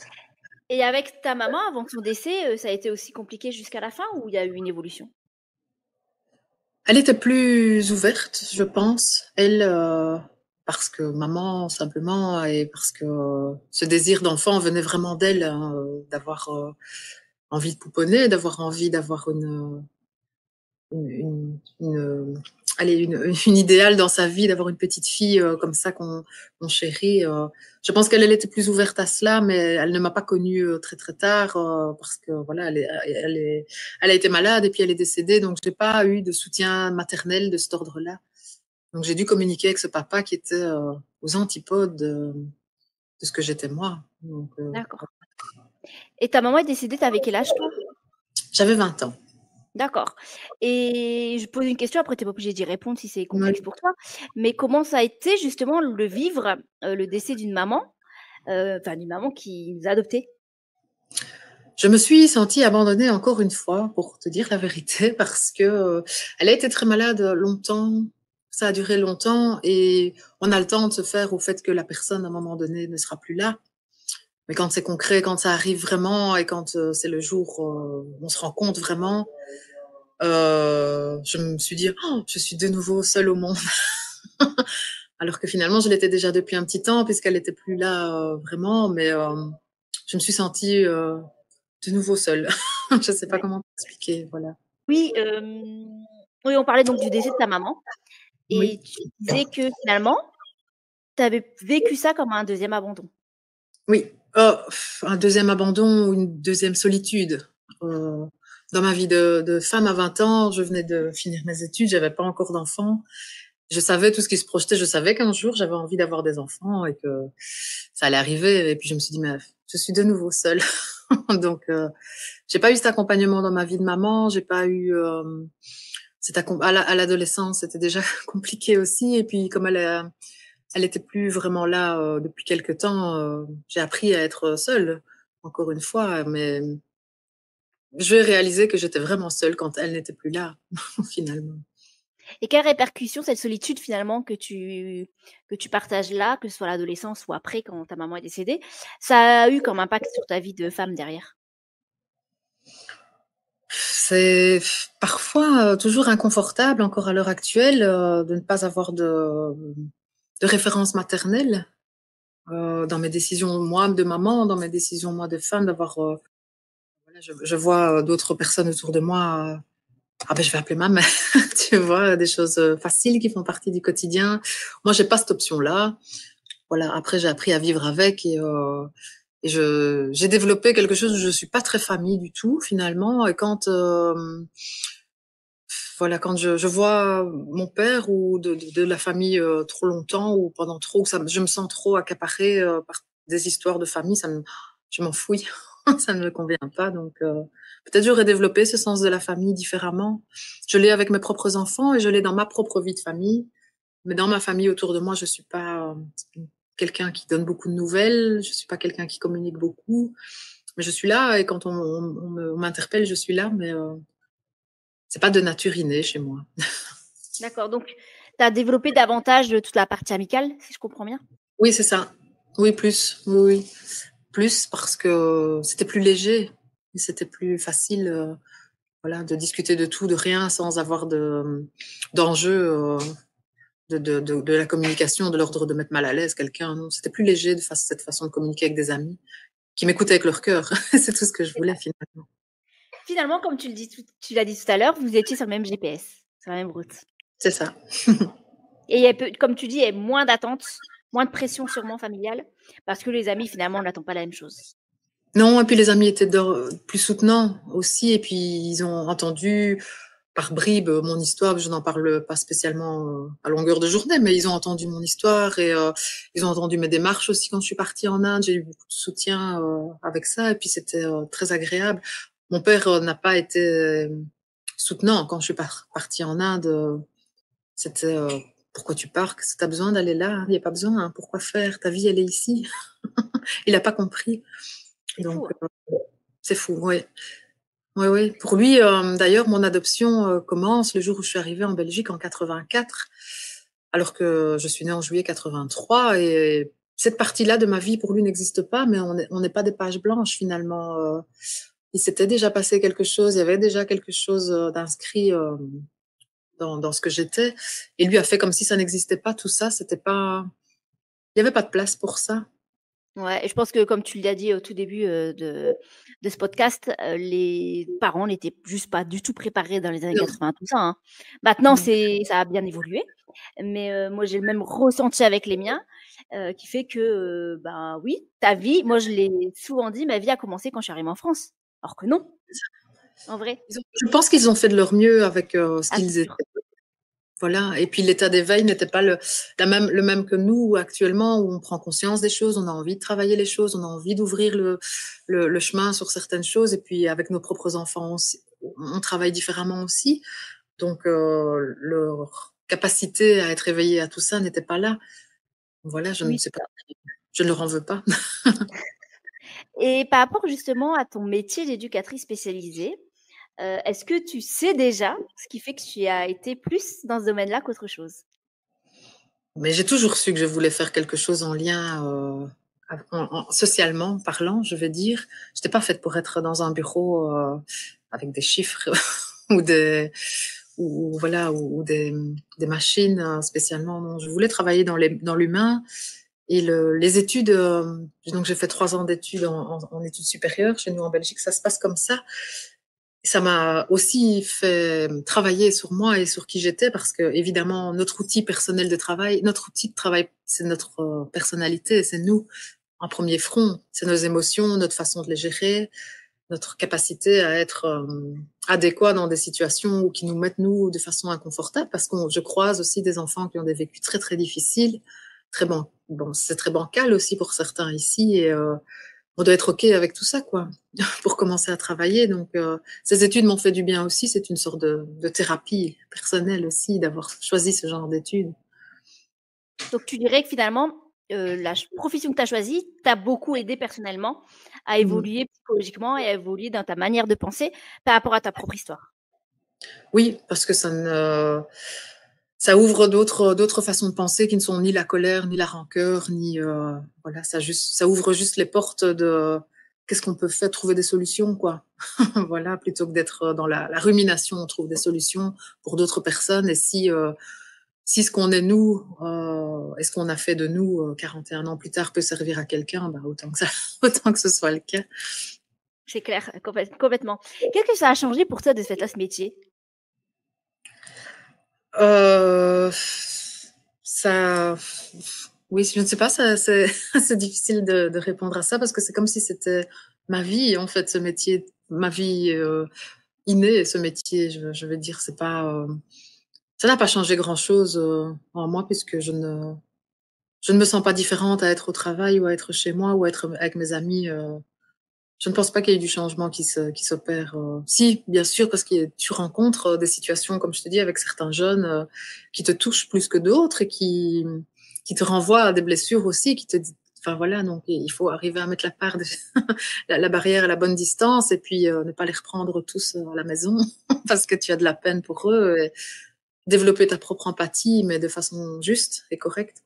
Speaker 2: Et avec ta maman, avant son décès, ça a été aussi compliqué jusqu'à la fin ou il y a eu une évolution?
Speaker 3: Elle était plus ouverte, je pense, elle, parce que maman simplement et parce que ce désir d'enfant venait vraiment d'elle, hein, d'avoir, envie de pouponner, d'avoir envie d'avoir une allez, une idéale dans sa vie, d'avoir une petite fille, comme ça qu'on chérit, je pense qu'elle était plus ouverte à cela, mais elle ne m'a pas connue, très, très tard, parce que voilà, elle a été malade et puis elle est décédée, donc j'ai pas eu de soutien maternel de cet ordre-là. Donc j'ai dû communiquer avec ce papa qui était, aux antipodes de ce que j'étais moi. Donc,
Speaker 2: D'accord. Et ta maman est décédée, tu avais quel âge toi?
Speaker 3: j'avais 20 ans.
Speaker 2: D'accord. Et je pose une question, après tu es pas obligée d'y répondre si c'est complexe
Speaker 3: Oui.
Speaker 2: pour toi. Mais comment ça a été justement le vivre, le décès d'une maman, enfin d'une maman qui nous a adoptés?
Speaker 3: Je me suis sentie abandonnée encore une fois, pour te dire la vérité, parce que elle a été très malade longtemps. Ça a duré longtemps et on a le temps de se faire au fait que la personne, à un moment donné, ne sera plus là. Mais quand c'est concret, quand ça arrive vraiment et quand c'est le jour où on se rend compte vraiment, je me suis dit, oh, je suis de nouveau seule au monde. Alors que finalement, je l'étais déjà depuis un petit temps, puisqu'elle n'était plus là vraiment. Mais je me suis sentie de nouveau seule. Je sais pas
Speaker 2: Ouais.
Speaker 3: comment t'expliquer, voilà.
Speaker 2: Oui, oui, on parlait donc du décès de ta maman
Speaker 3: Oui,
Speaker 2: et tu disais que finalement, tu avais vécu ça comme un deuxième abandon.
Speaker 3: oui. Un deuxième abandon ou une deuxième solitude. Euh, dans ma vie de femme à 20 ans, je venais de finir mes études, j'avais pas encore d'enfants. Je savais tout ce qui se projetait, je savais qu'un jour j'avais envie d'avoir des enfants et que ça allait arriver. Et puis je me suis dit, mais je suis de nouveau seule. Donc, j'ai pas eu cet accompagnement dans ma vie de maman, j'ai pas eu à l'adolescence, c'était déjà compliqué aussi. Et puis comme elle était plus vraiment là depuis quelque temps, j'ai appris à être seule, encore une fois. Mais je vais réaliser que j'étais vraiment seule quand elle n'était plus là, finalement.
Speaker 2: Et quelles répercussions cette solitude finalement que tu partages là, que ce soit à l'adolescence ou après quand ta maman est décédée, ça a eu comme impact sur ta vie de femme derrière?
Speaker 3: C'est parfois toujours inconfortable, encore à l'heure actuelle, de ne pas avoir de référence maternelle dans mes décisions, moi, de maman, dans mes décisions, moi, de femme, d'avoir voilà, je vois d'autres personnes autour de moi. Ah ben, je vais appeler ma mère, tu vois, des choses faciles qui font partie du quotidien. Moi, j'ai pas cette option-là. Voilà. Après, j'ai appris à vivre avec et j'ai développé quelque chose où je suis pas très famille du tout finalement. Et quand voilà, quand je vois mon père ou de la famille trop longtemps ou pendant trop, je me sens trop accaparée par des histoires de famille, je m'en fouille, ça ne me convient pas. Donc peut-être j'aurais développé ce sens de la famille différemment. Je l'ai avec mes propres enfants et je l'ai dans ma propre vie de famille. Mais dans ma famille autour de moi, je suis pas quelqu'un qui donne beaucoup de nouvelles, je suis pas quelqu'un qui communique beaucoup. Mais je suis là et quand on m'interpelle, je suis là, mais c'est pas de nature innée chez moi.
Speaker 2: D'accord, donc tu as développé davantage toute la partie amicale, si je comprends bien?
Speaker 3: Oui, c'est ça. Oui, plus. Oui, oui. Plus parce que c'était plus léger et c'était plus facile, voilà, de discuter de tout, de rien sans avoir d'enjeu, de la communication, de l'ordre de mettre mal à l'aise quelqu'un. Non, c'était plus léger de faire cette façon de communiquer avec des amis qui m'écoutent avec leur cœur. C'est tout ce que je
Speaker 2: C'est ça.
Speaker 3: voulais finalement.
Speaker 2: Finalement, comme tu l'as dit tout à l'heure, vous étiez sur le même GPS, sur la même route.
Speaker 3: C'est ça.
Speaker 2: Et il y a comme tu dis, il y a moins d'attentes, moins de pression sûrement familiale, parce que les amis finalement n'attendent pas la même chose.
Speaker 3: Non, et puis les amis étaient plus soutenants aussi, et puis ils ont entendu par bribes mon histoire. Je n'en parle pas spécialement à longueur de journée, mais ils ont entendu mon histoire et ils ont entendu mes démarches aussi quand je suis partie en Inde. J'ai eu beaucoup de soutien avec ça, et puis c'était très agréable. Mon père n'a pas été soutenant quand je suis partie en Inde. C'était pourquoi tu pars? Qu'est-ce que tu as besoin d'aller là? Il n'y a pas besoin. Hein. Pourquoi faire? Ta vie, elle est ici. Il n'a pas compris.
Speaker 2: C'est
Speaker 3: Donc,
Speaker 2: fou, hein.
Speaker 3: c'est fou, oui. Oui, oui. Pour lui, d'ailleurs, mon adoption commence le jour où je suis arrivée en Belgique en 84. alors que je suis née en juillet 83 et cette partie-là de ma vie pour lui n'existe pas, mais on n'est pas des pages blanches finalement. Il s'était déjà passé quelque chose, il y avait déjà quelque chose d'inscrit dans ce que j'étais, et lui a fait comme si ça n'existait pas, tout ça, c'était pas, il y avait pas de place pour ça.
Speaker 2: Ouais, et je pense que comme tu l'as dit au tout début de ce podcast, les parents n'étaient juste pas du tout préparés dans les années
Speaker 3: Non.
Speaker 2: 80, tout ça. Hein. Maintenant,
Speaker 3: Non.
Speaker 2: ça a bien évolué, mais moi j'ai le même ressenti avec les miens, qui fait que, ben oui, ta vie, moi je l'ai souvent dit, ma vie a commencé quand je suis arrivée en France. Alors que non, en vrai,
Speaker 3: Je pense qu'ils ont fait de leur mieux avec ce
Speaker 2: ah c'est
Speaker 3: qu'ils étaient.
Speaker 2: sûr.
Speaker 3: Voilà. Et puis l'état d'éveil n'était pas le même que nous actuellement, où on prend conscience des choses, on a envie de travailler les choses, on a envie d'ouvrir le chemin sur certaines choses. Et puis avec nos propres enfants, on travaille différemment aussi. Donc leur capacité à être éveillée à tout ça n'était pas là. Voilà, je ne
Speaker 2: Oui.
Speaker 3: sais pas, je ne leur en veux pas.
Speaker 2: Et par rapport justement à ton métier d'éducatrice spécialisée, est-ce que tu sais déjà ce qui fait que tu as été plus dans ce domaine-là qu'autre chose?
Speaker 3: Mais j'ai toujours su que je voulais faire quelque chose en lien, socialement parlant, je vais dire. J'étais pas faite pour être dans un bureau avec des chiffres ou voilà ou des machines spécialement. Non, je voulais travailler dans l'humain et les études. Donc j'ai fait 3 ans d'études en études supérieures chez nous en Belgique. Ça se passe comme ça. Ça m'a aussi fait travailler sur moi et sur qui j'étais parce que évidemment notre outil personnel de travail, notre outil de travail, c'est notre personnalité, c'est nous en premier front, c'est nos émotions, notre façon de les gérer, notre capacité à être adéquat dans des situations qui nous mettent nous de façon inconfortable parce que je croise aussi des enfants qui ont des vécus très très difficiles, bon c'est très bancal aussi pour certains ici et on doit être OK avec tout ça, quoi, pour commencer à travailler. Donc, ces études m'ont fait du bien aussi. C'est une sorte de thérapie personnelle aussi d'avoir choisi ce genre d'études.
Speaker 2: Donc tu dirais que finalement, la profession que tu as choisie t'a beaucoup aidé personnellement à
Speaker 3: Mmh.
Speaker 2: évoluer psychologiquement et à évoluer dans ta manière de penser par rapport à ta propre histoire?
Speaker 3: Oui, parce que ça ouvre d'autres façons de penser qui ne sont ni la colère, ni la rancœur, ni voilà, ça ouvre juste les portes de qu'est-ce qu'on peut faire, trouver des solutions, quoi. Voilà, plutôt que d'être dans la rumination, on trouve des solutions pour d'autres personnes. Et si ce qu'on est nous, et ce qu'on a fait de nous 41 ans plus tard peut servir à quelqu'un, bah autant que ça, autant que ce soit le cas.
Speaker 2: C'est clair, complètement. Qu'est-ce que ça a changé pour toi de faire ce métier?
Speaker 3: Euh, Ça, oui, je ne sais pas, c'est difficile de répondre à ça parce que c'est comme si c'était ma vie, en fait, ce métier, ma vie innée, ce métier, je vais dire, c'est pas, ça n'a pas changé grand-chose en moi puisque je ne me sens pas différente à être au travail ou à être chez moi ou à être avec mes amis. Je ne pense pas qu'il y ait du changement qui s'opère. Si, bien sûr, parce que tu rencontres des situations, comme je te dis, avec certains jeunes qui te touchent plus que d'autres et qui te renvoient à des blessures aussi, qui te disent, enfin voilà, donc il faut arriver à mettre la part de la barrière à la bonne distance et puis ne pas les reprendre tous à la maison parce que tu as de la peine pour eux. Et développer ta propre empathie, mais de façon juste et correcte.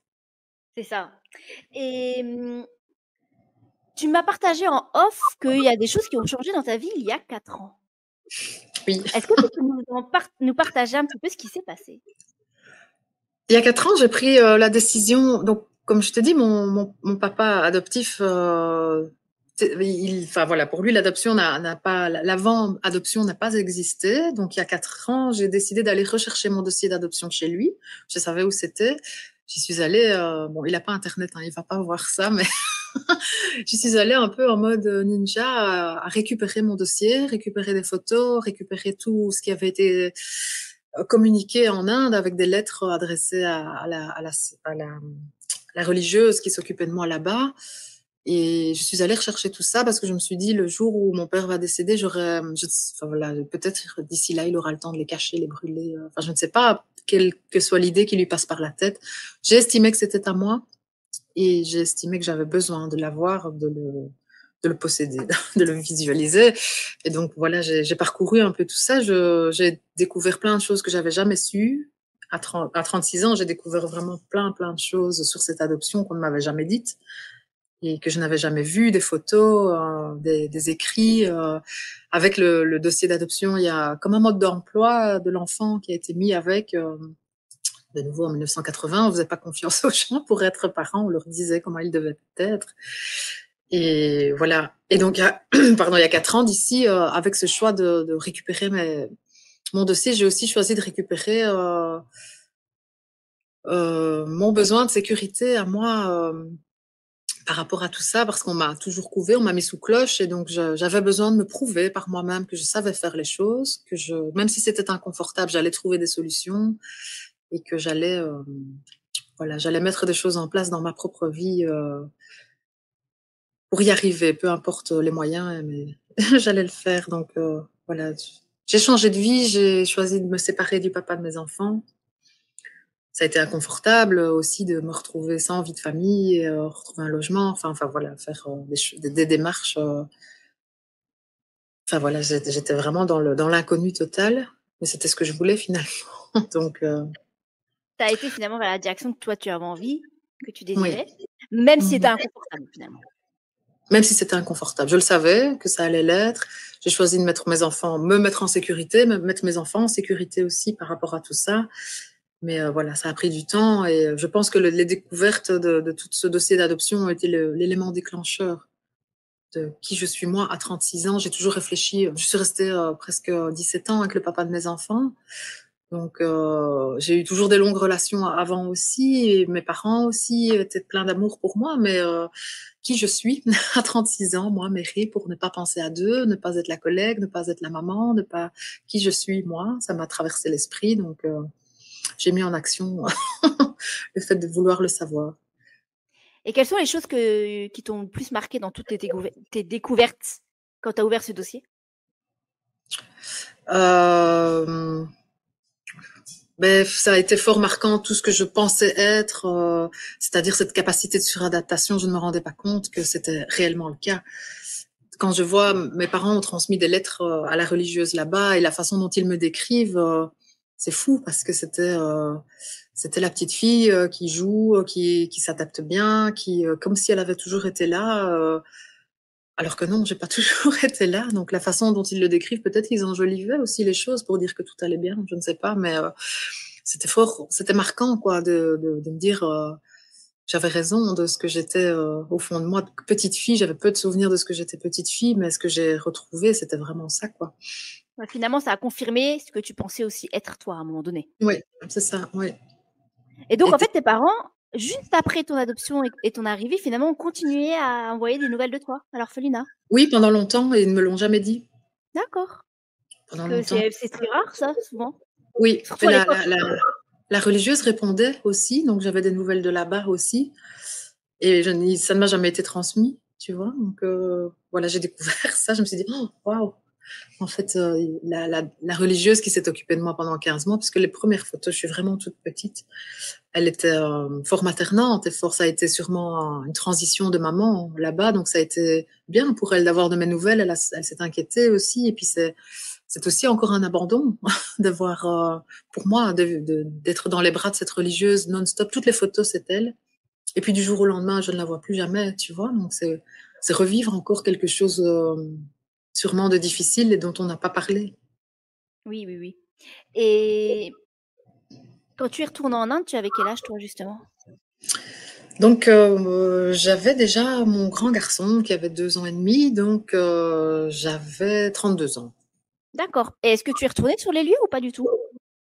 Speaker 2: C'est ça. Et tu m'as partagé en off qu'il y a des choses qui ont changé dans ta vie il y a 4 ans.
Speaker 3: Oui.
Speaker 2: Est-ce que tu peux nous partager un petit peu ce qui s'est passé?
Speaker 3: Il y a 4 ans, j'ai pris la décision. Donc, comme je te dis, mon papa adoptif, enfin voilà, pour lui, l'adoption n'a pas, l'avant-adoption n'a pas existé. Donc, il y a 4 ans, j'ai décidé d'aller rechercher mon dossier d'adoption chez lui. Je savais où c'était. J'y suis allée. Bon, il n'a pas Internet, hein, il va pas voir ça, mais j'y suis allée un peu en mode ninja à récupérer mon dossier, récupérer des photos, récupérer tout ce qui avait été communiqué en Inde avec des lettres adressées à la religieuse qui s'occupait de moi là-bas. Et je suis allée rechercher tout ça parce que je me suis dit, le jour où mon père va décéder, enfin voilà, peut-être d'ici là, il aura le temps de les cacher, les brûler. Enfin, je ne sais pas quelle que soit l'idée qui lui passe par la tête. J'ai estimé que c'était à moi et j'ai estimé que j'avais besoin de l'avoir, de le posséder, de le visualiser. Et donc voilà, j'ai parcouru un peu tout ça. J'ai découvert plein de choses que j'avais jamais su à 36 ans, j'ai découvert vraiment plein de choses sur cette adoption qu'on ne m'avait jamais dites et que je n'avais jamais vues, des photos, des écrits. Avec le dossier d'adoption, il y a comme un mode d'emploi de l'enfant qui a été mis avec. De nouveau, en 1980, on faisait pas confiance aux gens pour être parents. On leur disait comment ils devaient être. Et voilà. Et donc, pardon, il y a 4 ans d'ici, avec ce choix de récupérer mon dossier, j'ai aussi choisi de récupérer mon besoin de sécurité à moi par rapport à tout ça, parce qu'on m'a toujours couvé, on m'a mis sous cloche, et donc j'avais besoin de me prouver par moi-même que je savais faire les choses, même si c'était inconfortable, j'allais trouver des solutions et que j'allais mettre des choses en place dans ma propre vie pour y arriver, peu importe les moyens, mais j'allais le faire. Donc voilà, j'ai changé de vie, j'ai choisi de me séparer du papa de mes enfants. Ça a été inconfortable aussi de me retrouver sans vie de famille, et, retrouver un logement, enfin voilà, faire des démarches. Enfin voilà, j'étais vraiment dans l'inconnu total, mais c'était ce que je voulais finalement. Donc
Speaker 2: Tu as été finalement vers la direction que toi tu avais envie, que tu désirais,
Speaker 3: oui.
Speaker 2: même si c'était inconfortable finalement.
Speaker 3: Même si c'était inconfortable. Je le savais que ça allait l'être. J'ai choisi de me mettre en sécurité, mettre mes enfants en sécurité aussi par rapport à tout ça. Mais voilà, ça a pris du temps, et je pense que les découvertes de tout ce dossier d'adoption ont été l'élément déclencheur de qui je suis moi à 36 ans. J'ai toujours réfléchi. Je suis restée presque 17 ans avec le papa de mes enfants. Donc j'ai eu toujours des longues relations avant aussi, et mes parents aussi étaient pleins d'amour pour moi, mais qui je suis à 36 ans, moi, Mary, pour ne pas penser à deux, ne pas être la collègue, ne pas être la maman, ne pas qui je suis moi, ça m'a traversé l'esprit, donc j'ai mis en action le fait de vouloir le savoir.
Speaker 2: Et quelles sont les choses qui t'ont le plus marqué dans toutes tes découvertes quand tu as ouvert ce dossier?
Speaker 3: Ben, ça a été fort marquant, tout ce que je pensais être, c'est-à-dire cette capacité de suradaptation. Je ne me rendais pas compte que c'était réellement le cas. Quand je vois, mes parents ont transmis des lettres à la religieuse là-bas, et la façon dont ils me décrivent, c'est fou, parce que c'était la petite fille qui joue, qui s'adapte bien, comme si elle avait toujours été là. Alors que non, j'ai pas toujours été là. Donc la façon dont ils le décrivent, peut-être qu'ils enjolivaient aussi les choses pour dire que tout allait bien. Je ne sais pas, mais c'était marquant, quoi, de me dire j'avais raison de ce que j'étais au fond de moi. Petite fille, j'avais peu de souvenirs de ce que j'étais petite fille, mais ce que j'ai retrouvé, c'était vraiment ça, quoi.
Speaker 2: Ouais, finalement, ça a confirmé ce que tu pensais aussi être toi à un moment donné.
Speaker 3: Oui, c'est ça, oui.
Speaker 2: Et donc,
Speaker 3: Et
Speaker 2: en fait, tes parents, juste après ton adoption et ton arrivée, finalement, ont continué à envoyer des nouvelles de toi à l'orphelinat.
Speaker 3: oui, pendant longtemps, et ils ne me l'ont jamais dit.
Speaker 2: D'accord. Parce
Speaker 3: Pendant
Speaker 2: que
Speaker 3: longtemps.
Speaker 2: c'est très rare, ça, souvent.
Speaker 3: Oui,
Speaker 2: Surtout à l'époque.
Speaker 3: la religieuse répondait aussi, donc j'avais des nouvelles de là-bas aussi. Et ça ne m'a jamais été transmis, tu vois. Donc voilà, j'ai découvert ça. Je me suis dit, oh, waouh. En fait, la religieuse qui s'est occupée de moi pendant 15 mois, parce que les premières photos, je suis vraiment toute petite, elle était fort maternante, et ça a été sûrement une transition de maman là-bas. Donc ça a été bien pour elle d'avoir de mes nouvelles. Elle s'est inquiétée aussi. Et puis c'est aussi encore un abandon de voir, pour moi, d'être dans les bras de cette religieuse non-stop. Toutes les photos, c'est elle. Et puis du jour au lendemain, je ne la vois plus jamais, tu vois. Donc c'est revivre encore quelque chose sûrement de difficile et dont on n'a pas parlé.
Speaker 2: Oui, oui, oui. Et quand tu es retournée en Inde, tu avais quel âge, toi, justement?
Speaker 3: Donc j'avais déjà mon grand garçon qui avait 2 ans et demi, donc j'avais 32 ans.
Speaker 2: D'accord. Et est-ce que tu es retournée sur les lieux ou pas du tout?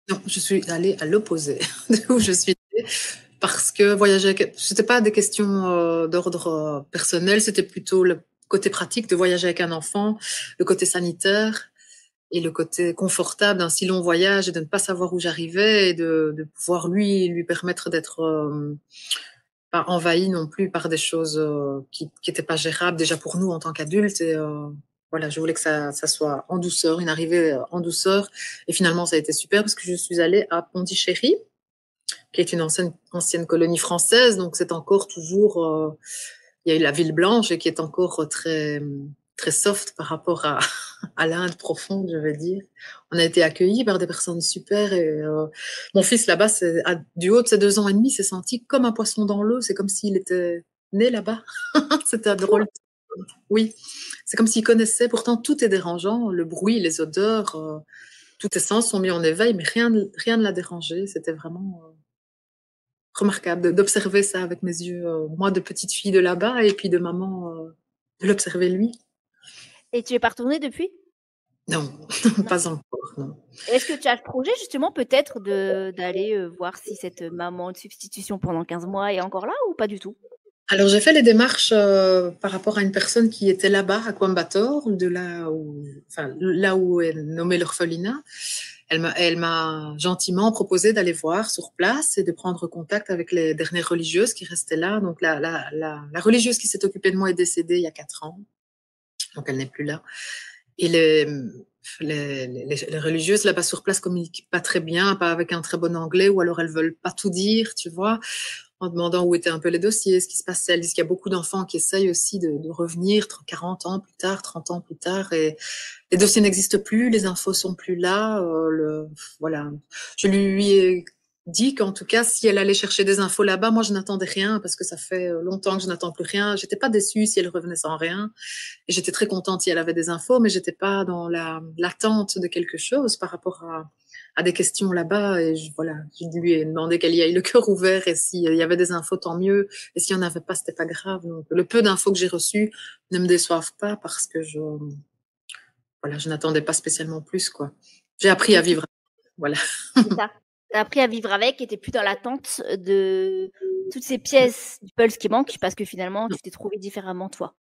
Speaker 3: Non, je suis allée à l'opposé de où je suis allée, parce que voyager, c'était pas des questions d'ordre personnel, c'était plutôt le côté pratique de voyager avec un enfant, le côté sanitaire et le côté confortable d'un si long voyage, et de ne pas savoir où j'arrivais, et de pouvoir lui permettre d'être pas envahi non plus par des choses qui étaient pas gérables déjà pour nous en tant qu'adultes. Et voilà, je voulais que ça soit en douceur, une arrivée en douceur. Et finalement, ça a été super, parce que je suis allée à Pondichéry, qui est une ancienne colonie française. Donc c'est encore toujours, il y a eu la ville blanche, et qui est encore très très soft par rapport à l'Inde profonde, je vais dire. On a été accueillis par des personnes super et mon fils là-bas, du haut de ses 2 ans et demi, s'est senti comme un poisson dans l'eau. C'est comme s'il était né là-bas. C'était drôle. Oui, c'est comme s'il connaissait. Pourtant, tout est dérangeant. Le bruit, les odeurs, tous tes sens sont mis en éveil, mais rien ne l'a dérangé. C'était vraiment remarquable d'observer ça avec mes yeux, moi de petite fille de là-bas et puis de maman, de l'observer lui.
Speaker 2: Et tu es pas retournée depuis?
Speaker 3: Non,
Speaker 2: Non.
Speaker 3: pas encore, non.
Speaker 2: Est-ce que tu as le projet justement peut-être d'aller voir si cette maman de substitution pendant 15 mois est encore là ou pas du tout?
Speaker 3: Alors j'ai fait les démarches par rapport à une personne qui était là-bas à Coimbatore, là où est nommée l'orphelinat. Elle m'a gentiment proposé d'aller voir sur place et de prendre contact avec les dernières religieuses qui restaient là. Donc la religieuse qui s'est occupée de moi est décédée il y a 4 ans, donc elle n'est plus là. Et les religieuses là-bas sur place communiquent pas très bien, pas avec un très bon anglais, ou alors elles veulent pas tout dire, tu vois, en demandant où étaient un peu les dossiers, ce qui se passait. Elles disent qu'il y a beaucoup d'enfants qui essayent aussi de revenir 40 ans plus tard, 30 ans plus tard, et les dossiers n'existent plus, les infos sont plus là. Voilà. Je lui ai dit qu'en tout cas, si elle allait chercher des infos là-bas, moi je n'attendais rien parce que ça fait longtemps que je n'attends plus rien. J'étais pas déçue si elle revenait sans rien. Et j'étais très contente si elle avait des infos, mais j'étais pas dans l'attente de quelque chose par rapport à des questions là-bas. Et voilà, je lui ai demandé qu'elle y aille le cœur ouvert, et s'il y avait des infos, tant mieux. Et s'il y en avait pas, c'était pas grave. Donc, le peu d'infos que j'ai reçues ne me déçoivent pas parce que je n'attendais pas spécialement plus, quoi. J'ai appris à vivre. Voilà.
Speaker 2: C'est ça. Tu as appris à vivre avec et tu plus dans l'attente de toutes ces pièces du puzzle qui manquent parce que finalement, tu t'es trouvé différemment toi.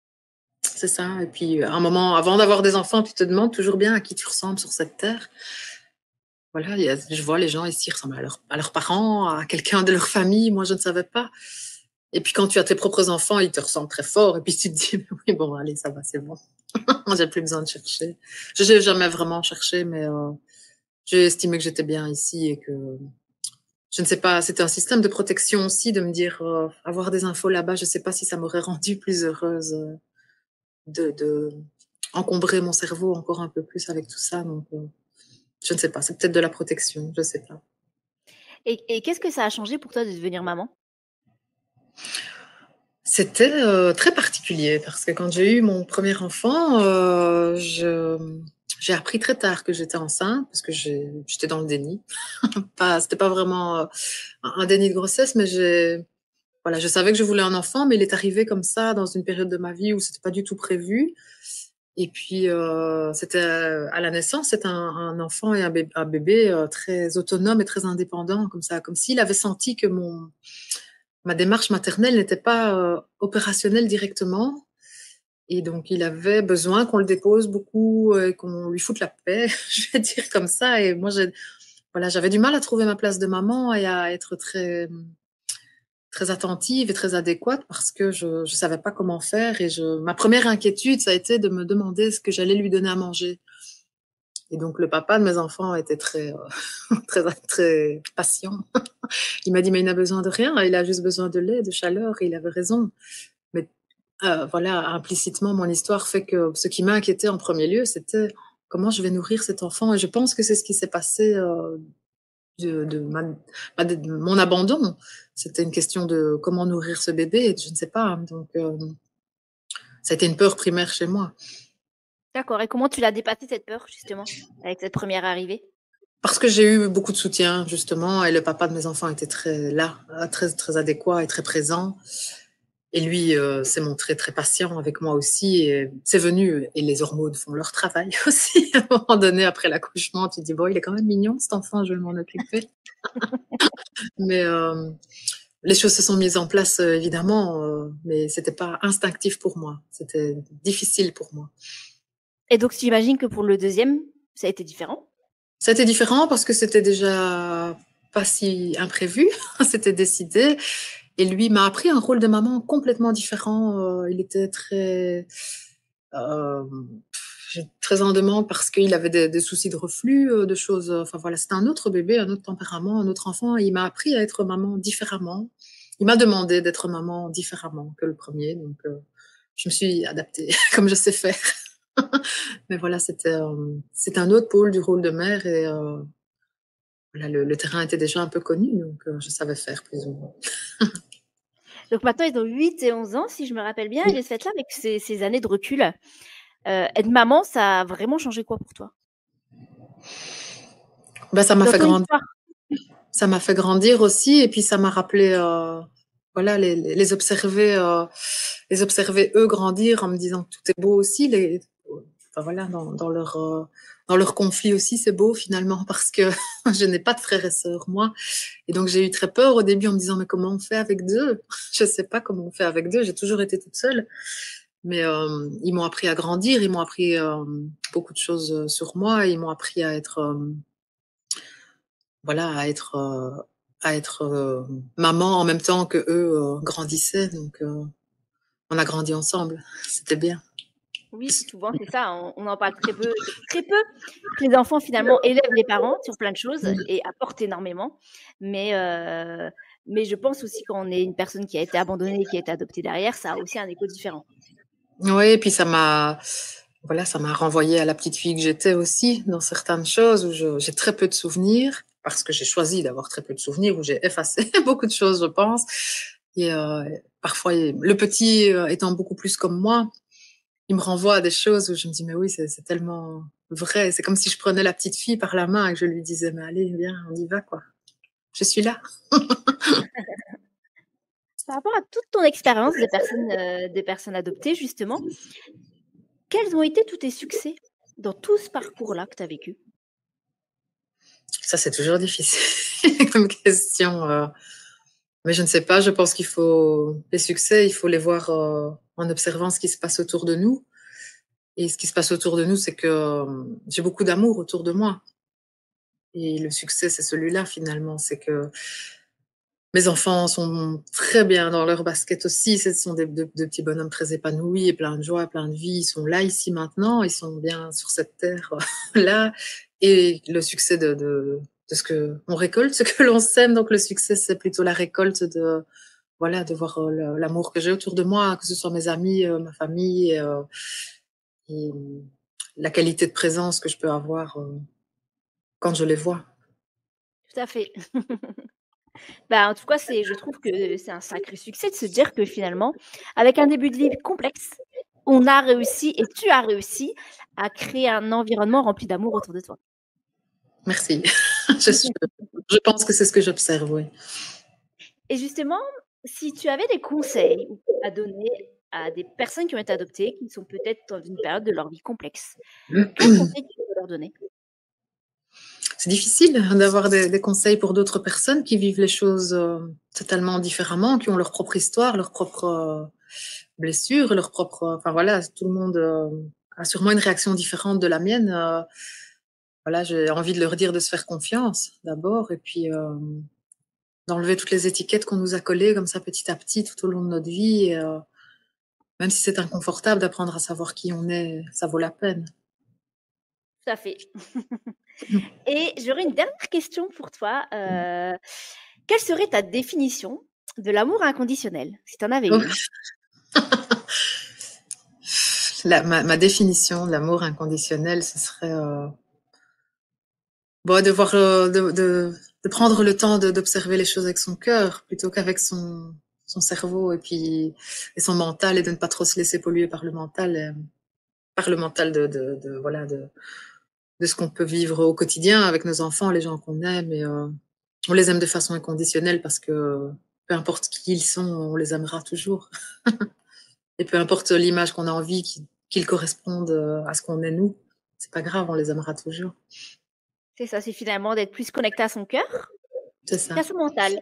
Speaker 3: C'est ça. Et puis, à un moment, avant d'avoir des enfants, tu te demandes toujours bien à qui tu ressembles sur cette terre. Voilà, je vois les gens ici ressemblent à leurs parents, à quelqu'un de leur famille. Moi, je ne savais pas. Et puis, quand tu as tes propres enfants, ils te ressemblent très fort. Et puis, tu te dis, oui, bon, allez, ça va, c'est bon. J'ai plus besoin de chercher. Je n'ai jamais vraiment cherché, mais j'ai estimé que j'étais bien ici et que, je ne sais pas, c'était un système de protection aussi de me dire, avoir des infos là-bas, je ne sais pas si ça m'aurait rendue plus heureuse de encombrer mon cerveau encore un peu plus avec tout ça. Donc, je ne sais pas, c'est peut-être de la protection, je ne sais pas.
Speaker 2: Et qu'est-ce que ça a changé pour toi de devenir maman?
Speaker 3: C'était très particulier parce que quand j'ai eu mon premier enfant, j'ai appris très tard que j'étais enceinte parce que j'étais dans le déni. C'était pas vraiment un déni de grossesse, mais voilà, je savais que je voulais un enfant, mais il est arrivé comme ça dans une période de ma vie où c'était pas du tout prévu. Et puis c'était à la naissance, c'est un enfant et un bébé très autonome et très indépendant, comme ça, comme s'il avait senti que ma démarche maternelle n'était pas opérationnelle directement. Et donc, il avait besoin qu'on le dépose beaucoup, qu'on lui foute la paix, je vais dire comme ça. Et moi, voilà, j'avais du mal à trouver ma place de maman et à être très, très attentive et très adéquate parce que je savais pas comment faire. Et ma première inquiétude, ça a été de me demander ce que j'allais lui donner à manger. Et donc, le papa de mes enfants était très, très, très patient. Il m'a dit, mais il n'a besoin de rien, il a juste besoin de lait, de chaleur, et il avait raison. Mais voilà, implicitement, mon histoire fait que ce qui m'a inquiété en premier lieu, c'était comment je vais nourrir cet enfant. Et je pense que c'est ce qui s'est passé de mon abandon. C'était une question de comment nourrir ce bébé, je ne sais pas. Donc, ça a été une peur primaire chez moi.
Speaker 2: D'accord. Et comment tu l'as dépassée cette peur justement avec cette première arrivée?
Speaker 3: Parce que j'ai eu beaucoup de soutien, justement, et le papa de mes enfants était très là, très, très adéquat et très présent. Et lui s'est montré très patient avec moi aussi. Et c'est venu, et les hormones font leur travail aussi. À un moment donné, après l'accouchement, tu te dis, bon, il est quand même mignon, cet enfant, je vais m'en occuper. Mais les choses se sont mises en place, évidemment, mais c'était pas instinctif pour moi. C'était difficile pour moi.
Speaker 2: Et donc, tu imagines que pour le deuxième, ça a été différent?
Speaker 3: C'était différent parce que c'était déjà pas si imprévu, c'était décidé. Et lui m'a appris un rôle de maman complètement différent. Il était euh, très en demande parce qu'il avait des soucis de reflux, de choses. Enfin voilà, c'était un autre bébé, un autre tempérament, un autre enfant. Et il m'a appris à être maman différemment. Il m'a demandé d'être maman différemment que le premier. Donc, je me suis adaptée comme je sais faire. Mais voilà, c'était un autre pôle du rôle de mère et voilà, le terrain était déjà un peu connu, donc je savais faire plus ou moins.
Speaker 2: Donc maintenant, ils ont 8 et 11 ans, si je me rappelle bien. Et
Speaker 3: Oui.
Speaker 2: de ce fait-là, avec ces années de recul, être maman, ça a vraiment changé quoi pour toi?
Speaker 3: Bah, ça m'a
Speaker 2: Dans
Speaker 3: fait
Speaker 2: ton
Speaker 3: grandir.
Speaker 2: histoire?
Speaker 3: Ça m'a fait grandir aussi et puis ça m'a rappelé, voilà, les observer eux grandir en me disant que tout est beau aussi. Enfin voilà, dans leur conflit aussi, c'est beau finalement parce que je n'ai pas de frères et sœurs moi. Et donc j'ai eu très peur au début en me disant mais comment on fait avec deux? Je sais pas comment on fait avec deux. J'ai toujours été toute seule. Mais ils m'ont appris à grandir, ils m'ont appris beaucoup de choses sur moi, ils m'ont appris à être voilà, à être maman en même temps que eux grandissaient. Donc, on a grandi ensemble. C'était bien.
Speaker 2: Oui, souvent, c'est ça. On en parle très peu. C'est très peu que les enfants, finalement, élèvent les parents sur plein de choses et apportent énormément. Mais je pense aussi quand on est une personne qui a été abandonnée et qui a été adoptée derrière, ça a aussi un écho différent.
Speaker 3: Oui, et puis voilà, ça m'a renvoyé à la petite fille que j'étais aussi dans certaines choses où j'ai très peu de souvenirs parce que j'ai choisi d'avoir très peu de souvenirs où j'ai effacé beaucoup de choses, je pense. Et parfois, le petit étant beaucoup plus comme moi, il me renvoie à des choses où je me dis, mais oui, c'est tellement vrai. C'est comme si je prenais la petite fille par la main et que je lui disais, mais allez, viens, on y va, quoi. Je suis là.
Speaker 2: Par rapport à toute ton expérience des personnes adoptées, justement, quels ont été tous tes succès dans tout ce parcours-là que tu as vécu?
Speaker 3: Ça, c'est toujours difficile comme question. Mais je ne sais pas, je pense les succès, il faut les voir en observant ce qui se passe autour de nous. Et ce qui se passe autour de nous, c'est que j'ai beaucoup d'amour autour de moi. Et le succès, c'est celui-là finalement. C'est que mes enfants sont très bien dans leur basket aussi. Ce sont de petits bonhommes très épanouis et plein de joie, plein de vie. Ils sont là, ici, maintenant. Ils sont bien sur cette terre-là. Et le succès de ce que on récolte, ce que l'on sème. Donc le succès, c'est plutôt la récolte voilà, de voir l'amour que j'ai autour de moi, que ce soit mes amis, ma famille, et la qualité de présence que je peux avoir quand je les vois.
Speaker 2: Tout à fait. Bah, en tout cas, je trouve que c'est un sacré succès de se dire que finalement, avec un début de vie complexe, on a réussi et tu as réussi à créer un environnement rempli d'amour autour de toi.
Speaker 3: Merci. je, suis- je pense que c'est ce que j'observe, oui.
Speaker 2: Et justement, si tu avais des conseils à donner à des personnes qui ont été adoptées, qui sont peut-être dans une période de leur vie complexe, quels conseils tu peux leur donner?
Speaker 3: C'est difficile d'avoir des conseils pour d'autres personnes qui vivent les choses totalement différemment, qui ont leur propre histoire, leurs propres blessures, leur propre. Enfin voilà, tout le monde a sûrement une réaction différente de la mienne. Voilà, j'ai envie de leur dire de se faire confiance d'abord, et puis d'enlever toutes les étiquettes qu'on nous a collées comme ça petit à petit tout au long de notre vie. Et, même si c'est inconfortable d'apprendre à savoir qui on est, ça vaut la peine.
Speaker 2: Tout à fait. Et j'aurais une dernière question pour toi. Quelle serait ta définition de l'amour inconditionnel, si tu en avais
Speaker 3: Oh,
Speaker 2: une?
Speaker 3: ma définition de l'amour inconditionnel, ce serait bon, de voir, de prendre le temps d'observer les choses avec son cœur plutôt qu'avec son cerveau et son mental, et de ne pas trop se laisser polluer par le mental voilà, de ce qu'on peut vivre au quotidien avec nos enfants, les gens qu'on aime. Et on les aime de façon inconditionnelle parce que peu importe qui ils sont, on les aimera toujours. Et peu importe l'image qu'on a envie qu'ils correspondent à ce qu'on est nous, c'est pas grave, on les aimera toujours.
Speaker 2: C'est ça, c'est finalement d'être plus connecté à son cœur
Speaker 3: C'est ça,
Speaker 2: qu'à son mental.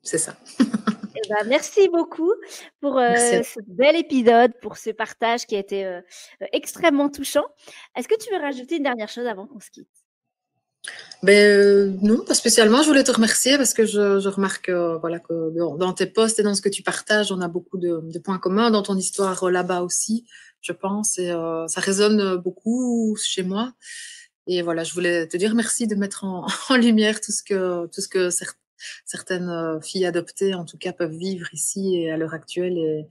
Speaker 3: c'est ça.
Speaker 2: Eh ben, merci beaucoup pour
Speaker 3: Merci à
Speaker 2: ce bel épisode, pour ce partage qui a été extrêmement touchant. Est-ce que tu veux rajouter une dernière chose avant qu'on se quitte?
Speaker 3: Non, pas spécialement. Je voulais te remercier parce que je remarque voilà, que dans tes posts et dans ce que tu partages, on a beaucoup de points communs dans ton histoire là-bas aussi, je pense. Et ça résonne beaucoup chez moi. Et voilà, je voulais te dire merci de mettre en lumière tout ce que certaines filles adoptées, en tout cas, peuvent vivre ici et à l'heure actuelle. Et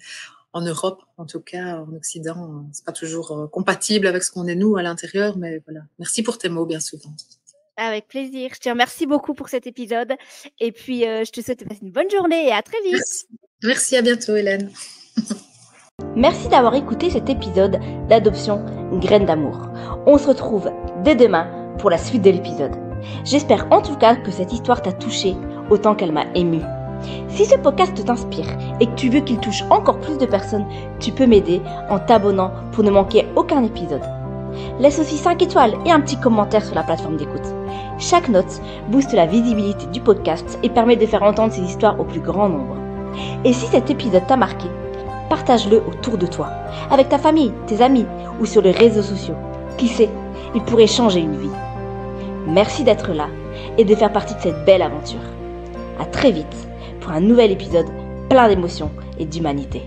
Speaker 3: en Europe, en tout cas en Occident, c'est pas toujours compatible avec ce qu'on est nous à l'intérieur, mais voilà. Merci pour tes mots bien souvent.
Speaker 2: Avec plaisir. Je te remercie beaucoup pour cet épisode. Et puis, je te souhaite de passer une bonne journée et à très vite.
Speaker 3: Merci, à bientôt Hélène.
Speaker 1: Merci d'avoir écouté cet épisode d'Adoption Graines d'amour. On se retrouve dès demain pour la suite de l'épisode. J'espère en tout cas que cette histoire t'a touché autant qu'elle m'a émue. Si ce podcast t'inspire et que tu veux qu'il touche encore plus de personnes, tu peux m'aider en t'abonnant pour ne manquer aucun épisode. Laisse aussi 5 étoiles et un petit commentaire sur la plateforme d'écoute. Chaque note booste la visibilité du podcast et permet de faire entendre ces histoires au plus grand nombre. Et si cet épisode t'a marqué, partage-le autour de toi, avec ta famille, tes amis ou sur les réseaux sociaux. Qui sait, il pourrait changer une vie. Merci d'être là et de faire partie de cette belle aventure. À très vite pour un nouvel épisode plein d'émotions et d'humanité.